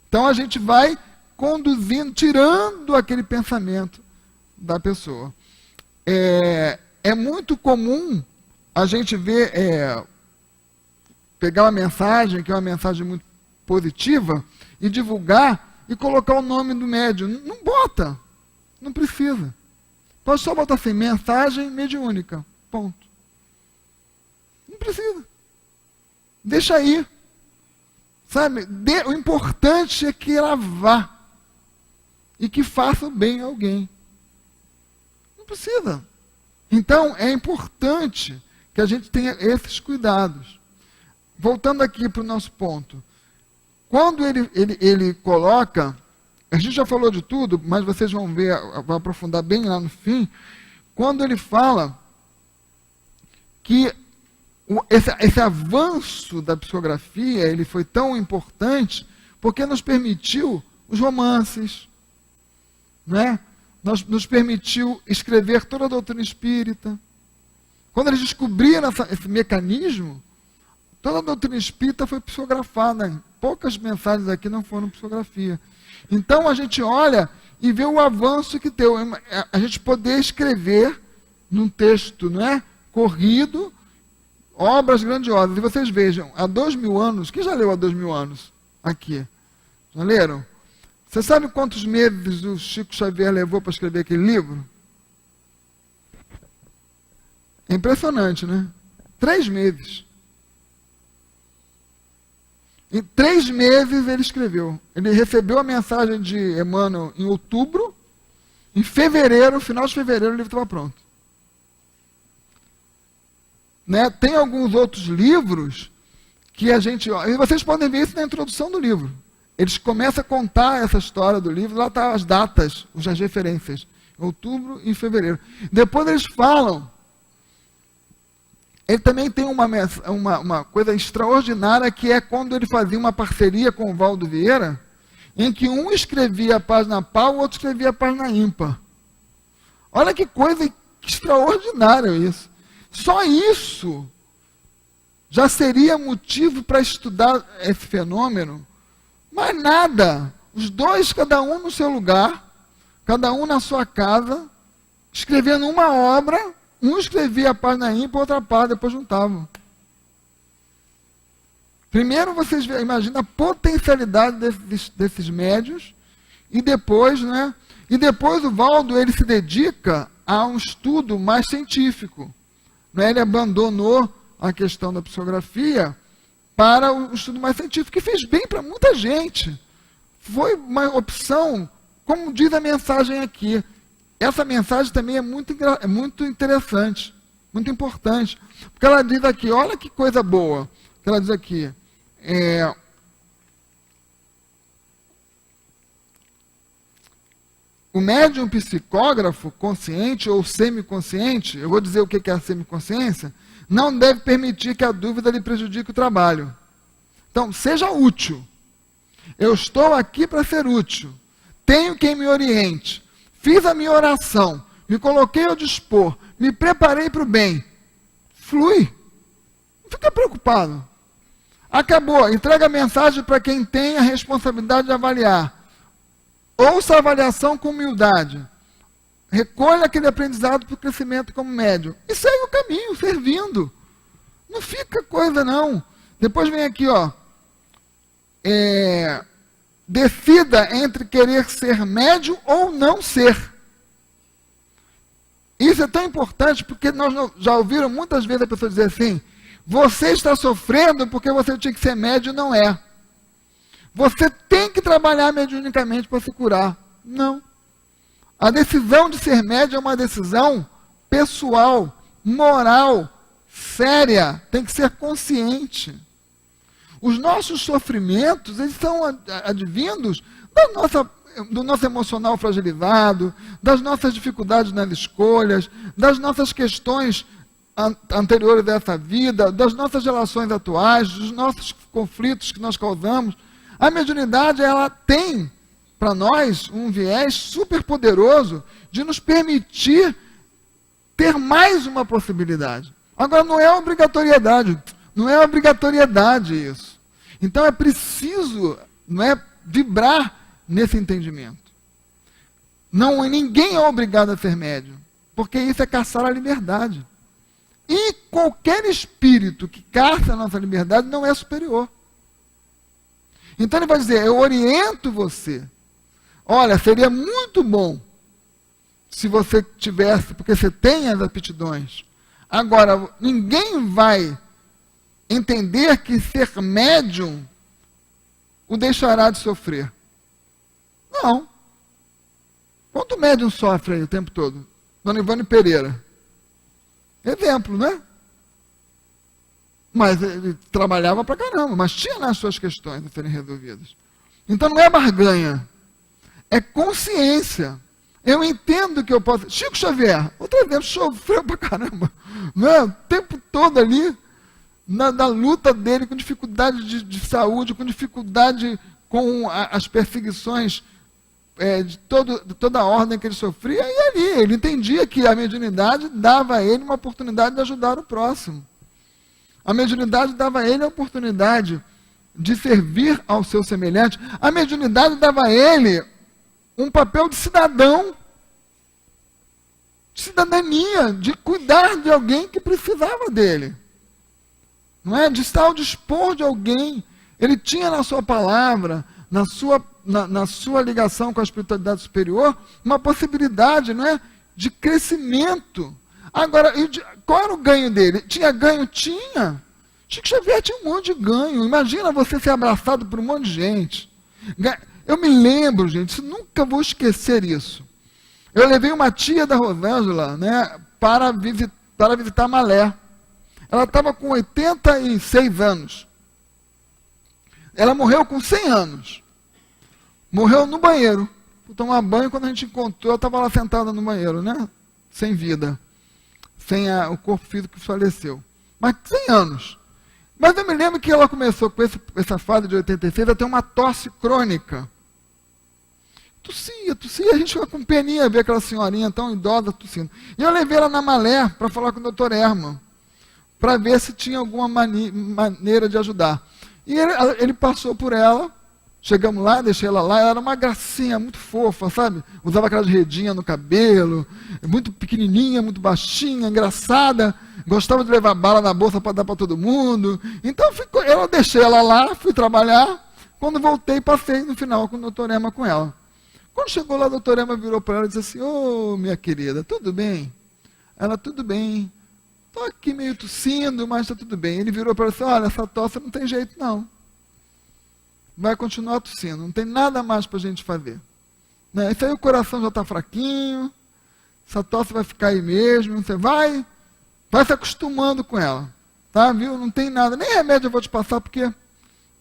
Então, a gente vai conduzindo, tirando aquele pensamento da pessoa. É muito comum a gente ver, pegar uma mensagem, que é uma mensagem muito positiva, e divulgar e colocar o nome do médium. Não bota, não precisa. Pode só botar assim, mensagem mediúnica, ponto. Não precisa. Deixa aí. Sabe, o importante é que ela vá e que faça o bem a alguém. Não precisa. Então, é importante que a gente tenha esses cuidados. Voltando aqui para o nosso ponto. Quando ele coloca, a gente já falou de tudo, mas vocês vão ver, vai aprofundar bem lá no fim, quando ele fala que esse avanço da psicografia, ele foi tão importante, porque nos permitiu os romances, né? Nos permitiu escrever toda a doutrina espírita. Quando eles descobriram esse mecanismo, toda a doutrina espírita foi psicografada. Poucas mensagens aqui não foram psicografia. Então a gente olha e vê o avanço que deu. A gente poder escrever num texto, não é? Corrido, obras grandiosas. E vocês vejam, há 2000 anos, quem já leu há 2000 anos aqui? Já leram? Você sabe quantos meses o Chico Xavier levou para escrever aquele livro? É impressionante, né? 3 meses. Em 3 meses ele escreveu. Ele recebeu a mensagem de Emmanuel em outubro. Em fevereiro, final de fevereiro, o livro estava pronto. Né? Tem alguns outros livros que a gente... E vocês podem ver isso na introdução do livro. Eles começam a contar essa história do livro, lá estão as datas, as referências. Outubro e fevereiro. Depois eles falam. Ele também tem uma coisa extraordinária, que é quando ele fazia uma parceria com o Valdo Vieira, em que um escrevia a página par, o outro escrevia a página ímpar. Olha que coisa extraordinária isso. Só isso já seria motivo para estudar esse fenômeno. Mas nada. Os dois, cada um no seu lugar, cada um na sua casa, escrevendo uma obra. Um escrevia a página ímpar, outra página, depois juntavam. Primeiro vocês imaginam a potencialidade desses médios, e depois, né? E depois o Valdo, ele se dedica a um estudo mais científico. Né? Ele abandonou a questão da psicografia para o estudo mais científico, que fez bem para muita gente. Foi uma opção, como diz a mensagem aqui. Essa mensagem também é muito interessante, muito importante. Porque ela diz aqui, olha que coisa boa. Ela diz aqui, o médium psicógrafo, consciente ou semiconsciente, eu vou dizer o que é a semiconsciência, não deve permitir que a dúvida lhe prejudique o trabalho. Então, seja útil. Eu estou aqui para ser útil. Tenho quem me oriente. Fiz a minha oração. Me coloquei ao dispor. Me preparei para o bem. Flui. Não fica preocupado. Acabou. Entrega a mensagem para quem tem a responsabilidade de avaliar. Ouça a avaliação com humildade. Recolha aquele aprendizado para o crescimento como médium. E segue o caminho, servindo. Não fica coisa, não. Depois vem aqui, ó. Decida entre querer ser médium ou não ser. Isso é tão importante, porque nós já ouviram muitas vezes a pessoa dizer assim, você está sofrendo porque você tinha que ser médium, não é. Você tem que trabalhar mediunicamente para se curar. Não. A decisão de ser médium é uma decisão pessoal, moral, séria, tem que ser consciente. Os nossos sofrimentos, eles são advindos do nosso emocional fragilizado, das nossas dificuldades nas escolhas, das nossas questões anteriores dessa vida, das nossas relações atuais, dos nossos conflitos que nós causamos. A mediunidade, ela tem para nós um viés super poderoso de nos permitir ter mais uma possibilidade. Agora, não é obrigatoriedade isso. Então é preciso, não é, vibrar nesse entendimento. Não, ninguém é obrigado a ser médium, porque isso é caçar a liberdade. E qualquer espírito que caça a nossa liberdade não é superior. Então ele vai dizer, eu oriento você. Olha, seria muito bom se você tivesse, porque você tem as aptidões. Agora, ninguém vai entender que ser médium o deixará de sofrer. Não. Quanto médium sofre aí o tempo todo? Dona Ivone Pereira. Exemplo, né? Mas ele trabalhava pra caramba, mas tinha nas suas questões a serem resolvidas. Então não é barganha, é consciência. Eu entendo que eu posso... Chico Xavier, outro exemplo, sofreu pra caramba. Né? O tempo todo ali, na luta dele, com dificuldade de saúde, com dificuldade com as perseguições de toda a ordem que ele sofria, e ali ele entendia que a mediunidade dava a ele uma oportunidade de ajudar o próximo. A mediunidade dava a ele a oportunidade de servir ao seu semelhante. A mediunidade dava a ele um papel de cidadão, de cidadania, de cuidar de alguém que precisava dele. Não é? De estar ao dispor de alguém. Ele tinha na sua palavra, na sua ligação com a espiritualidade superior, uma possibilidade, não é, de crescimento. Agora, qual era o ganho dele? Tinha ganho? Tinha. Chico Xavier tinha um monte de ganho. Imagina você ser abraçado por um monte de gente. Eu me lembro, gente, nunca vou esquecer isso. Eu levei uma tia da Rosângela, né, para visitar Malé. Ela estava com 86 anos. Ela morreu com 100 anos. Morreu no banheiro. Fui tomar banho, quando a gente encontrou, ela estava lá sentada no banheiro, né? Sem vida. Sem o corpo físico que faleceu. Mas 100 anos. Mas eu me lembro que ela começou com essa fase de 86 a ter uma tosse crônica. Tossia, a gente fica com peninha ver aquela senhorinha tão idosa tossindo. E eu levei ela na Malé para falar com o Dr. Herman, para ver se tinha alguma maneira de ajudar. E ele passou por ela, chegamos lá, deixei ela lá, ela era uma gracinha, muito fofa, sabe? Usava aquelas redinhas no cabelo, muito pequenininha, muito baixinha, engraçada, gostava de levar bala na bolsa para dar para todo mundo. Então eu deixei ela lá, fui trabalhar, quando voltei, passei no final com o Dr. Ema com ela. Quando chegou lá, o Dr. Ema virou para ela e disse assim, ô, minha querida, tudo bem? Ela, tudo bem. Estou aqui meio tossindo, mas está tudo bem. Ele virou para ela e disse, olha, essa tosse não tem jeito não. Vai continuar tossindo, não tem nada mais para a gente fazer. Né? Isso aí o coração já está fraquinho, essa tosse vai ficar aí mesmo, você vai se acostumando com ela. Tá, viu? Não tem nada, nem remédio eu vou te passar, porque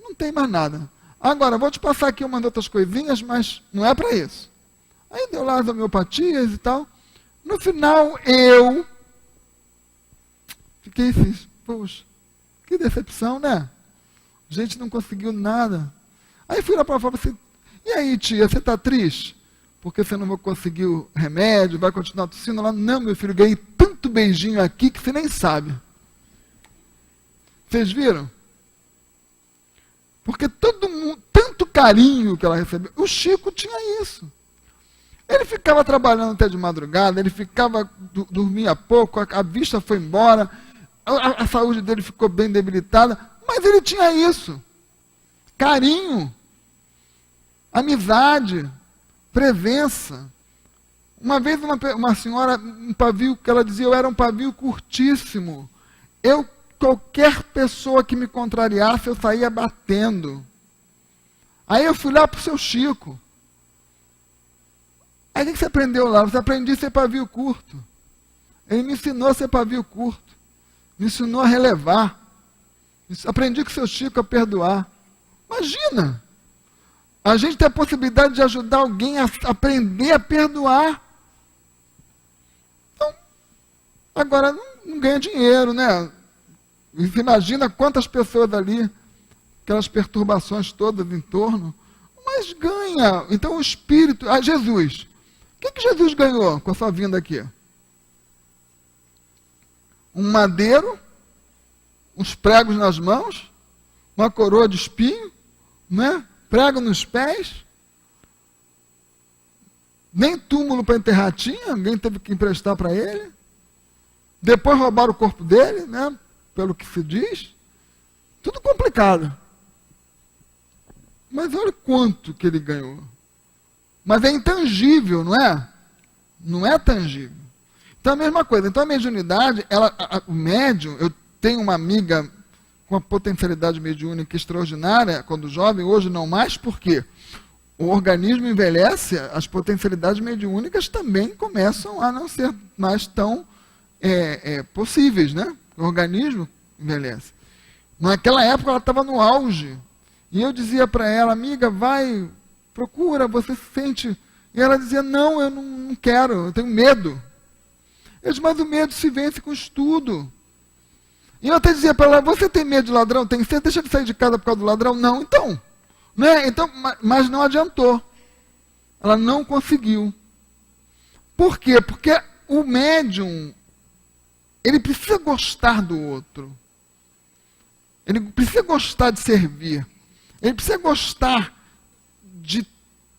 não tem mais nada. Agora, vou te passar aqui umas outras coisinhas, mas não é para isso. Aí deu lá as homeopatias e tal. No final, eu fiquei assim, poxa, que decepção, né? A gente não conseguiu nada. Aí fui lá para fora e falei, e aí, tia, você está triste? Porque você não conseguiu o remédio, vai continuar tossindo? Ela, não, meu filho, ganhei tanto beijinho aqui que você nem sabe. Vocês viram? Porque todo mundo, tanto carinho que ela recebeu. O Chico tinha isso. Ele ficava trabalhando até de madrugada, ele ficava, dormia pouco, a vista foi embora, a saúde dele ficou bem debilitada, mas ele tinha isso. Carinho, amizade, presença. Uma vez uma senhora, um pavio, que ela dizia, eu era um pavio curtíssimo. Qualquer pessoa que me contrariasse, eu saía batendo. Aí eu fui lá para o seu Chico. Aí o que você aprendeu lá? Você aprendeu a ser pavio curto. Ele me ensinou a ser pavio curto. Me ensinou a relevar. Aprendi com o seu Chico a perdoar. Imagina! A gente tem a possibilidade de ajudar alguém a aprender a perdoar. Então, Agora, não ganha dinheiro, né? Você imagina quantas pessoas ali, aquelas perturbações todas em torno, mas ganha. Então o Espírito... Jesus. O que Jesus ganhou com a sua vinda aqui? Um madeiro, uns pregos nas mãos, uma coroa de espinho, né? Prego nos pés, nem túmulo para enterrar tinha, alguém teve que emprestar para ele. Depois roubaram o corpo dele, né? Pelo que se diz. Tudo complicado. Mas olha quanto que ele ganhou. Mas é intangível, não é? Não é tangível. Então a mesma coisa. Então a mediunidade, o médium, eu tenho uma amiga com uma potencialidade mediúnica extraordinária, quando jovem, hoje não mais, porque o organismo envelhece, as potencialidades mediúnicas também começam a não ser mais tão possíveis, né? O organismo envelhece. Naquela época ela estava no auge, e eu dizia para ela, amiga, vai, procura, você se sente... E ela dizia, não, eu não quero, eu tenho medo. Eu disse, mas o medo se vence com estudo. E eu até dizia para ela, você tem medo de ladrão? Tem? Você deixa de sair de casa por causa do ladrão? Não, então. Né? Então, mas não adiantou. Ela não conseguiu. Por quê? Porque o médium, ele precisa gostar do outro. Ele precisa gostar de servir. Ele precisa gostar de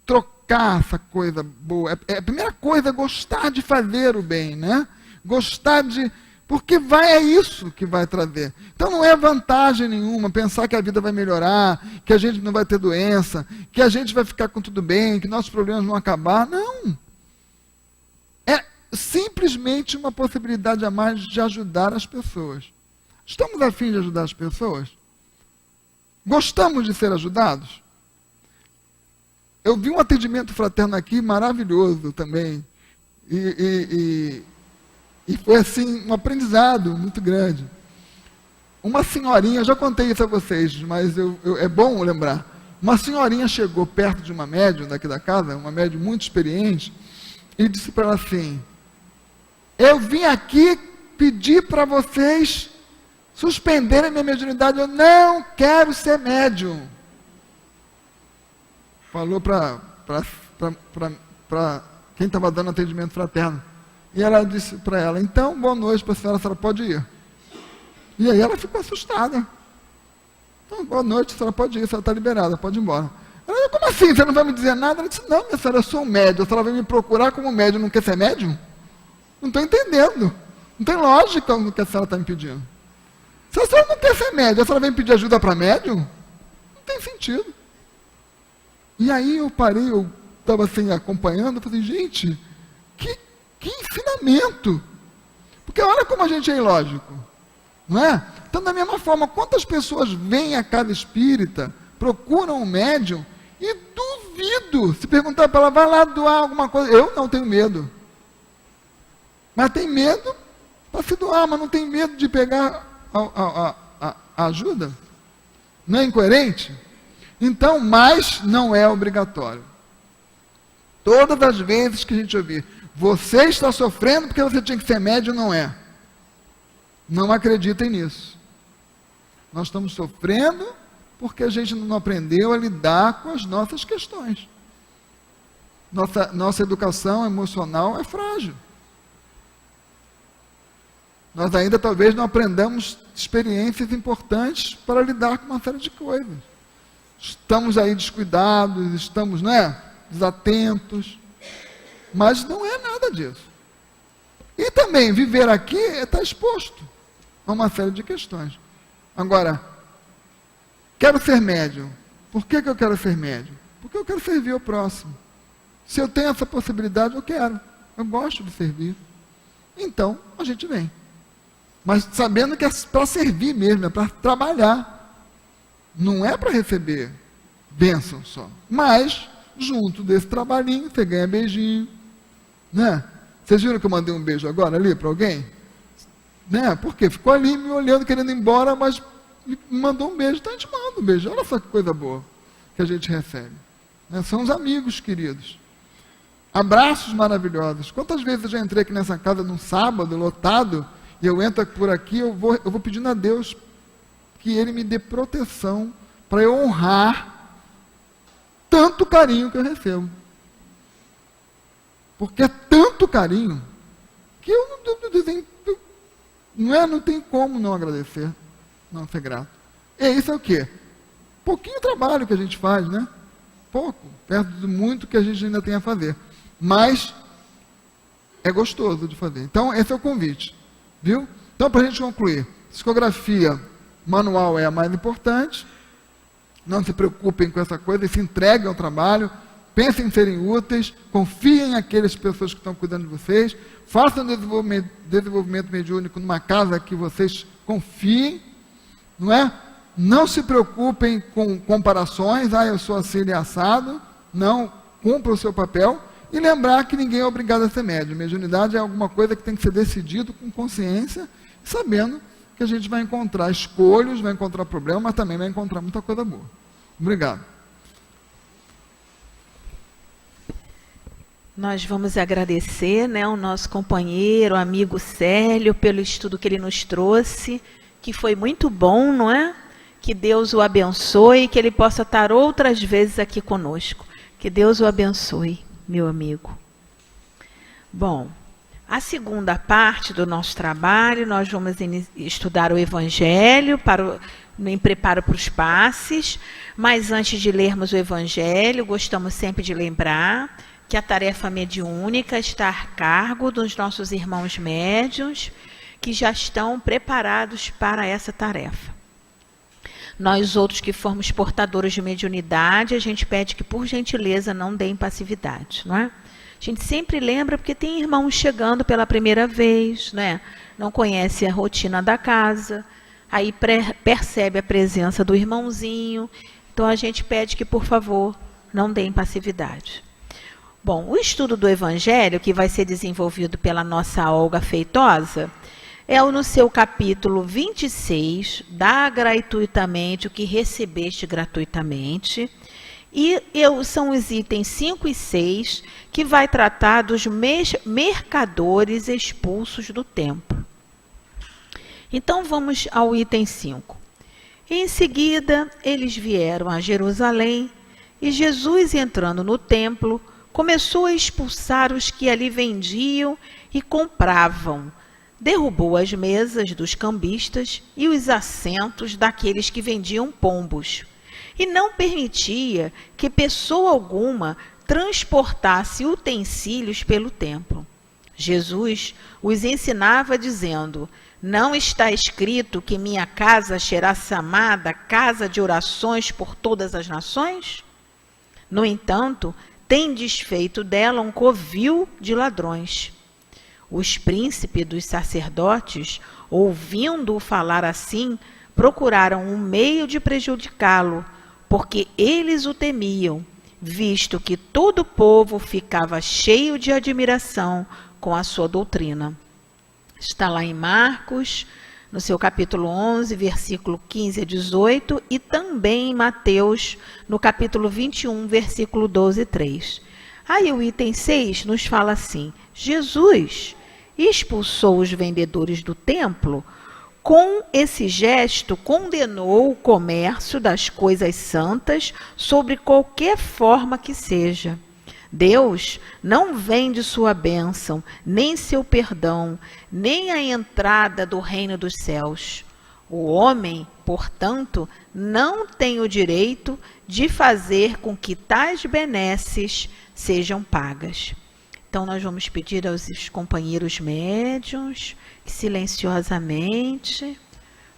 trocar essa coisa boa. A primeira coisa é gostar de fazer o bem, né? Gostar de... Porque é isso que vai trazer. Então não é vantagem nenhuma pensar que a vida vai melhorar, que a gente não vai ter doença, que a gente vai ficar com tudo bem, que nossos problemas vão acabar. Não. É simplesmente uma possibilidade a mais de ajudar as pessoas. Estamos a fim de ajudar as pessoas? Gostamos de ser ajudados? Eu vi um atendimento fraterno aqui maravilhoso também. E foi assim, um aprendizado muito grande. Uma senhorinha, eu já contei isso a vocês, mas é bom lembrar. Uma senhorinha chegou perto de uma médium daqui da casa, uma médium muito experiente, e disse para ela assim, eu vim aqui pedir para vocês suspenderem a minha mediunidade, eu não quero ser médium. Falou para quem estava dando atendimento fraterno. E ela disse para ela, então, boa noite para a senhora pode ir. E aí ela ficou assustada. Então, boa noite, a senhora pode ir, a senhora está liberada, pode ir embora. Ela, como assim, você não vai me dizer nada? Ela disse, não, minha senhora, eu sou um médium, a senhora vai me procurar como médium, não quer ser médium? Não estou entendendo. Não tem lógica no que a senhora está me pedindo. Se a senhora não quer ser médium, a senhora vem pedir ajuda para médium? Não tem sentido. E aí eu parei, eu estava assim, acompanhando, eu falei, gente, que ensinamento! Porque olha como a gente é ilógico, não é? Então, da mesma forma, quantas pessoas vêm à casa espírita, procuram um médium e duvido, se perguntar para ela, vai lá doar alguma coisa, eu não tenho medo. Mas tem medo para se doar, mas não tem medo de pegar a ajuda? Não é incoerente? Então, mas não é obrigatório. Todas as vezes que a gente ouvir, você está sofrendo porque você tinha que ser médium, não é. Não acreditem nisso. Nós estamos sofrendo porque a gente não aprendeu a lidar com as nossas questões. Nossa educação emocional é frágil. Nós ainda talvez não aprendamos experiências importantes para lidar com uma série de coisas. Estamos aí descuidados, estamos, desatentos. Mas não é nada disso. E também, viver aqui é estar exposto a uma série de questões. Agora, quero ser médium. Por que eu quero ser médium? Porque eu quero servir ao próximo. Se eu tenho essa possibilidade, eu quero. Eu gosto de servir. Então, a gente vem. Mas sabendo que é para servir mesmo, é para trabalhar. Não é para receber bênção só. Mas, junto desse trabalhinho, você ganha beijinho. Né? Vocês viram que eu mandei um beijo agora ali para alguém? Né? Porque ficou ali me olhando, querendo ir embora, mas me mandou um beijo. Então a gente manda um beijo. Olha só que coisa boa que a gente recebe. Né? São os amigos queridos. abraços maravilhosos. Quantas vezes eu já entrei aqui nessa casa num sábado, lotado, e eu entro por aqui, eu vou pedindo a Deus que Ele me dê proteção para eu honrar tanto carinho que eu recebo. Porque é tanto carinho que eu não tem como não agradecer, não ser grato. E isso é o quê? Pouquinho trabalho que a gente faz, né? Pouco, perto de muito que a gente ainda tem a fazer. Mas é gostoso de fazer. Então, esse é o convite. Viu? Então, para a gente concluir, psicografia manual é a mais importante. Não se preocupem com essa coisa, se entreguem ao trabalho, pensem em serem úteis, confiem naquelas pessoas que estão cuidando de vocês, façam desenvolvimento mediúnico numa casa que vocês confiem, não é? Não se preocupem com comparações, eu sou assim e assado, não, cumpra o seu papel, e lembrar que ninguém é obrigado a ser médium. Mediunidade é alguma coisa que tem que ser decidido com consciência, sabendo que a gente vai encontrar escolhas, vai encontrar problemas, mas também vai encontrar muita coisa boa. Obrigado. Nós vamos agradecer, né, o nosso companheiro, amigo Célio, pelo estudo que ele nos trouxe, que foi muito bom, não é? Que Deus o abençoe, que ele possa estar outras vezes aqui conosco. Que Deus o abençoe, meu amigo. Bom, a segunda parte do nosso trabalho, nós vamos estudar o Evangelho em preparo para os passes, mas antes de lermos o Evangelho, gostamos sempre de lembrar que a tarefa mediúnica está a cargo dos nossos irmãos médiuns, que já estão preparados para essa tarefa. Nós outros que formos portadores de mediunidade, a gente pede que, por gentileza, não deem passividade, não é? A gente sempre lembra, porque tem irmãos chegando pela primeira vez, né? Não conhece a rotina da casa, aí percebe a presença do irmãozinho, então a gente pede que, por favor, não deem passividade. Bom, o estudo do Evangelho, que vai ser desenvolvido pela nossa Olga Feitosa, é no seu capítulo 26, dá gratuitamente o que recebeste gratuitamente, e são os itens 5 e 6, que vai tratar dos mercadores expulsos do templo. Então vamos ao item 5. Em seguida, eles vieram a Jerusalém, e Jesus, entrando no templo, começou a expulsar os que ali vendiam e compravam. Derrubou as mesas dos cambistas e os assentos daqueles que vendiam pombos. E não permitia que pessoa alguma transportasse utensílios pelo templo. Jesus os ensinava dizendo: não está escrito que minha casa será chamada casa de orações por todas as nações? No entanto, tendes feito dela um covil de ladrões. Os príncipes dos sacerdotes, ouvindo-o falar assim, procuraram um meio de prejudicá-lo, porque eles o temiam, visto que todo o povo ficava cheio de admiração com a sua doutrina. Está lá em Marcos, no seu capítulo 11, versículo 15 a 18, e também em Mateus, no capítulo 21, versículo 12 e 3. Aí o item 6 nos fala assim: Jesus expulsou os vendedores do templo. Com esse gesto, condenou o comércio das coisas santas sobre qualquer forma que seja. Deus não vende sua bênção, nem seu perdão, nem a entrada do reino dos céus. O homem, portanto, não tem o direito de fazer com que tais benesses sejam pagas. Então, nós vamos pedir aos companheiros médiuns que silenciosamente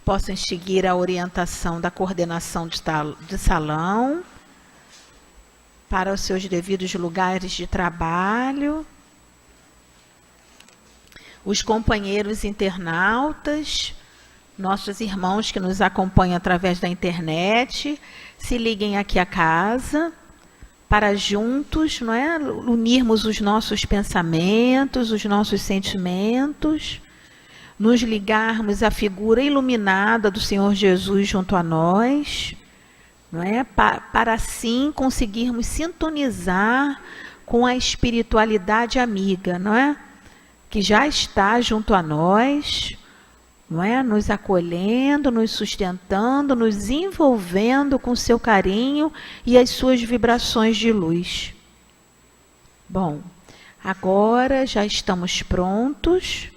possam seguir a orientação da coordenação de salão para os seus devidos lugares de trabalho. Os companheiros internautas, nossos irmãos que nos acompanham através da internet, se liguem aqui à casa, para juntos, não é, unirmos os nossos pensamentos, os nossos sentimentos, nos ligarmos à figura iluminada do Senhor Jesus junto a nós, não é, para assim conseguirmos sintonizar com a espiritualidade amiga, não é? Que já está junto a nós, não é? Nos acolhendo, nos sustentando, nos envolvendo com seu carinho e as suas vibrações de luz. Bom, agora já estamos prontos.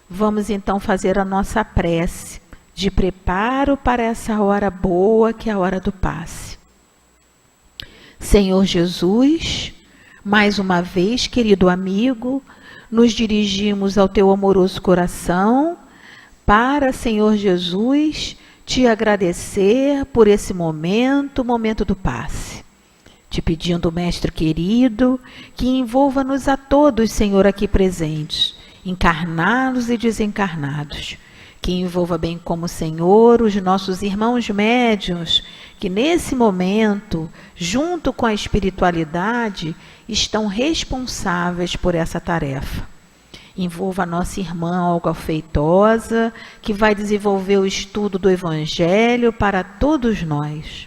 Vamos então fazer a nossa prece de preparo para essa hora boa, que é a hora do passe. Senhor Jesus, mais uma vez, querido amigo, nos dirigimos ao teu amoroso coração para, Senhor Jesus, te agradecer por esse momento do passe. Te pedindo, Mestre querido, que envolva-nos a todos, Senhor, aqui presentes, encarnados e desencarnados. Que envolva bem como, Senhor, os nossos irmãos médiuns, que nesse momento, junto com a espiritualidade, estão responsáveis por essa tarefa. Envolva a nossa irmã Olga Feitosa, que vai desenvolver o estudo do Evangelho para todos nós.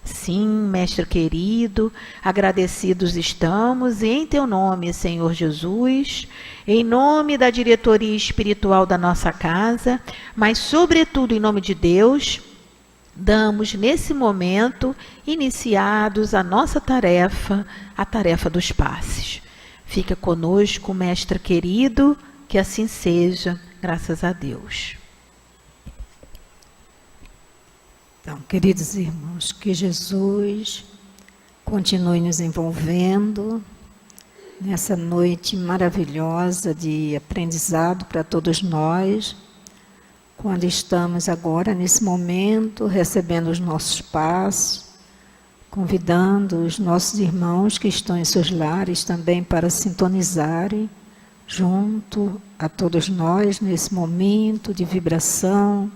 Sim, Mestre querido, agradecidos estamos em teu nome, Senhor Jesus, em nome da diretoria espiritual da nossa casa, mas sobretudo em nome de Deus, damos nesse momento iniciados a nossa tarefa, a tarefa dos passes. Fica conosco, Mestre querido, que assim seja, graças a Deus. Então, queridos irmãos, que Jesus continue nos envolvendo nessa noite maravilhosa de aprendizado para todos nós, quando estamos agora, nesse momento, recebendo os nossos passos, convidando os nossos irmãos que estão em seus lares também para sintonizarem junto a todos nós nesse momento de vibração,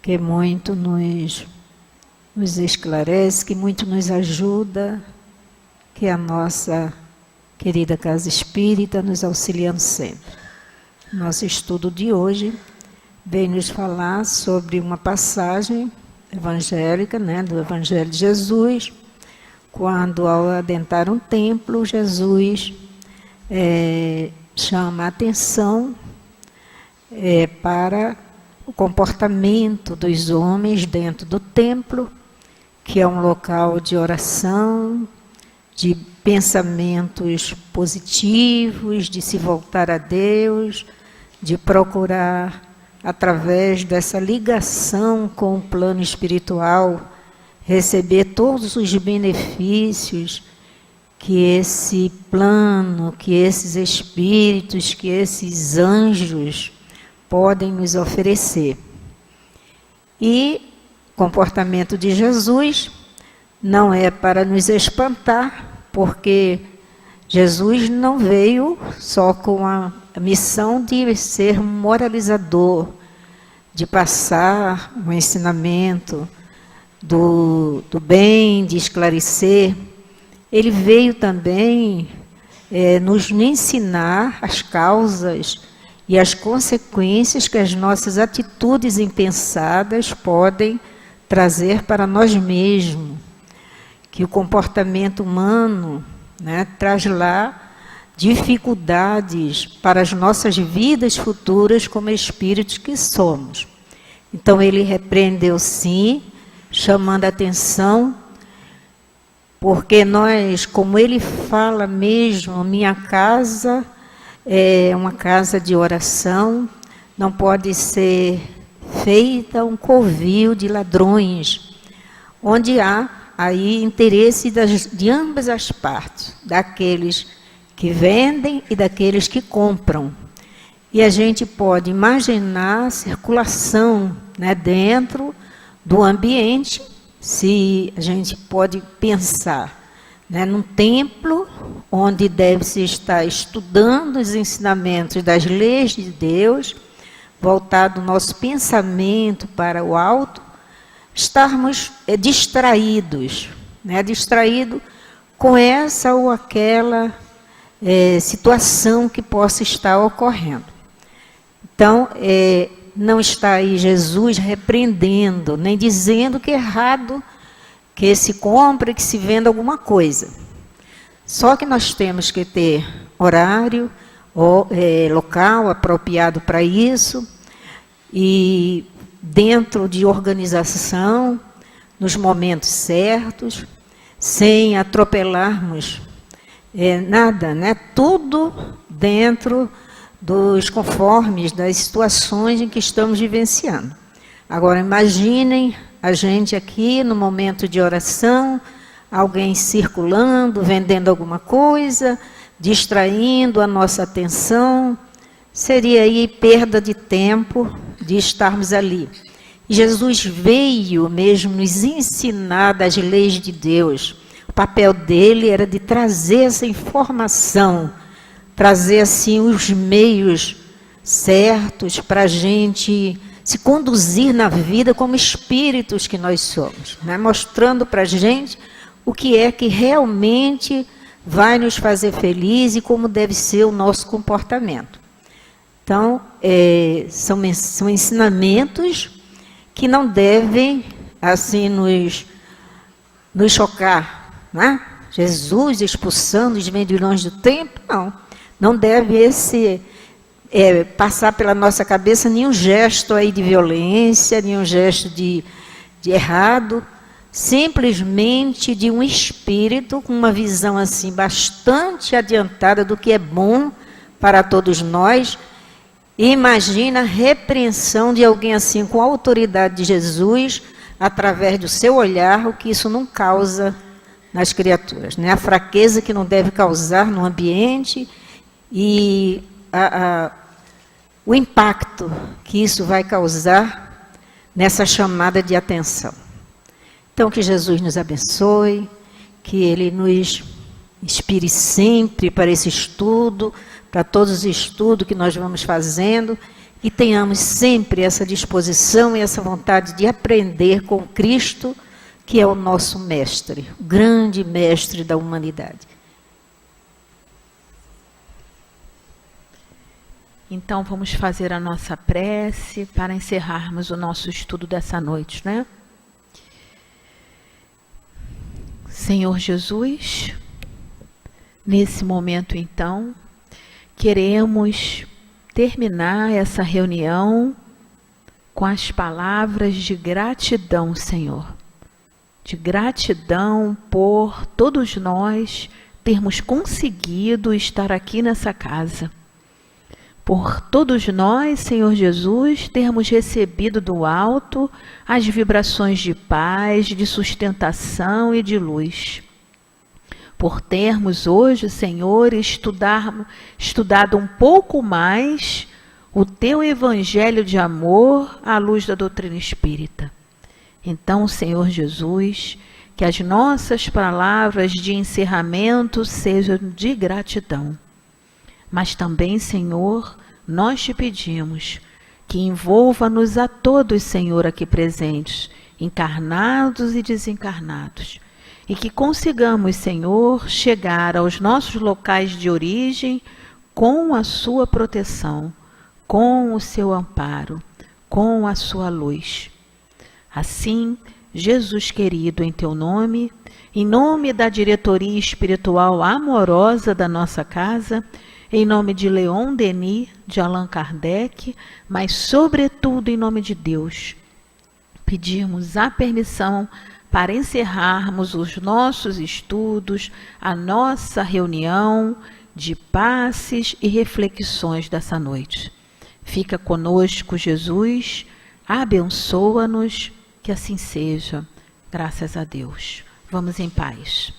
que muito nos esclarece, que muito nos ajuda, que a nossa querida Casa Espírita nos auxiliando sempre. Nosso estudo de hoje vem nos falar sobre uma passagem evangélica, do Evangelho de Jesus, quando ao adentrar um templo, Jesus chama a atenção para o comportamento dos homens dentro do templo, que é um local de oração, de pensamentos positivos, de se voltar a Deus, de procurar, através dessa ligação com o plano espiritual, receber todos os benefícios que esse plano, que esses espíritos, que esses anjos podem nos oferecer. E o comportamento de Jesus não é para nos espantar, porque Jesus não veio só com a missão de ser um moralizador, de passar um ensinamento do bem, de esclarecer. Ele veio também nos ensinar as causas e as consequências que as nossas atitudes impensadas podem trazer para nós mesmos. Que o comportamento humano traz lá dificuldades para as nossas vidas futuras como espíritos que somos. Então ele repreendeu sim, chamando a atenção, porque nós, como ele fala mesmo, minha casa é uma casa de oração, não pode ser feita um covil de ladrões, onde há aí interesse de ambas as partes, daqueles que vendem e daqueles que compram. E a gente pode imaginar a circulação dentro do ambiente, se a gente pode pensar num templo onde deve-se estar estudando os ensinamentos das leis de Deus, voltado o nosso pensamento para o alto, estarmos distraídos, distraído com essa ou aquela situação que possa estar ocorrendo. Então, não está aí Jesus repreendendo, nem dizendo que é errado que se compre, que se venda alguma coisa. Só que nós temos que ter horário, local apropriado para isso, e dentro de organização, nos momentos certos, sem atropelarmos nada, né? Tudo dentro dos conformes das situações em que estamos vivenciando. Agora, imaginem a gente aqui no momento de oração, alguém circulando, vendendo alguma coisa, distraindo a nossa atenção, seria aí perda de tempo de estarmos ali. Jesus veio mesmo nos ensinar das leis de Deus. O papel dele era de trazer essa informação, trazer assim os meios certos para a gente se conduzir na vida como espíritos que nós somos, né? Mostrando para a gente o que é que realmente vai nos fazer feliz e como deve ser o nosso comportamento. Então, são ensinamentos que não devem assim nos chocar, né? Jesus expulsando os vendilhões do templo, não deve passar pela nossa cabeça nenhum gesto aí de violência, nenhum gesto de errado, simplesmente de um espírito com uma visão assim bastante adiantada do que é bom para todos nós. Imagina a repreensão de alguém assim com a autoridade de Jesus, através do seu olhar, o que isso não causa nas criaturas, né? A fraqueza que não deve causar no ambiente e o impacto que isso vai causar nessa chamada de atenção. Então, que Jesus nos abençoe, que Ele nos inspire sempre para esse estudo, para todos os estudos que nós vamos fazendo, e tenhamos sempre essa disposição e essa vontade de aprender com Cristo, que é o nosso mestre, o grande mestre da humanidade. Então, vamos fazer a nossa prece para encerrarmos o nosso estudo dessa noite, né? Senhor Jesus, nesse momento, então, queremos terminar essa reunião com as palavras de gratidão, Senhor. De gratidão por todos nós termos conseguido estar aqui nessa casa. Por todos nós, Senhor Jesus, termos recebido do alto as vibrações de paz, de sustentação e de luz. Por termos hoje, Senhor, estudado um pouco mais o Teu Evangelho de amor à luz da doutrina espírita. Então, Senhor Jesus, que as nossas palavras de encerramento sejam de gratidão. Mas também, Senhor, nós te pedimos que envolva-nos a todos, Senhor, aqui presentes, encarnados e desencarnados, e que consigamos, Senhor, chegar aos nossos locais de origem com a sua proteção, com o seu amparo, com a sua luz. Assim, Jesus querido, em teu nome, em nome da diretoria espiritual amorosa da nossa casa, em nome de Leon Denis, de Allan Kardec, mas sobretudo em nome de Deus, pedimos a permissão para encerrarmos os nossos estudos, a nossa reunião de passes e reflexões dessa noite. Fica conosco, Jesus, abençoa-nos, que assim seja, graças a Deus. Vamos em paz.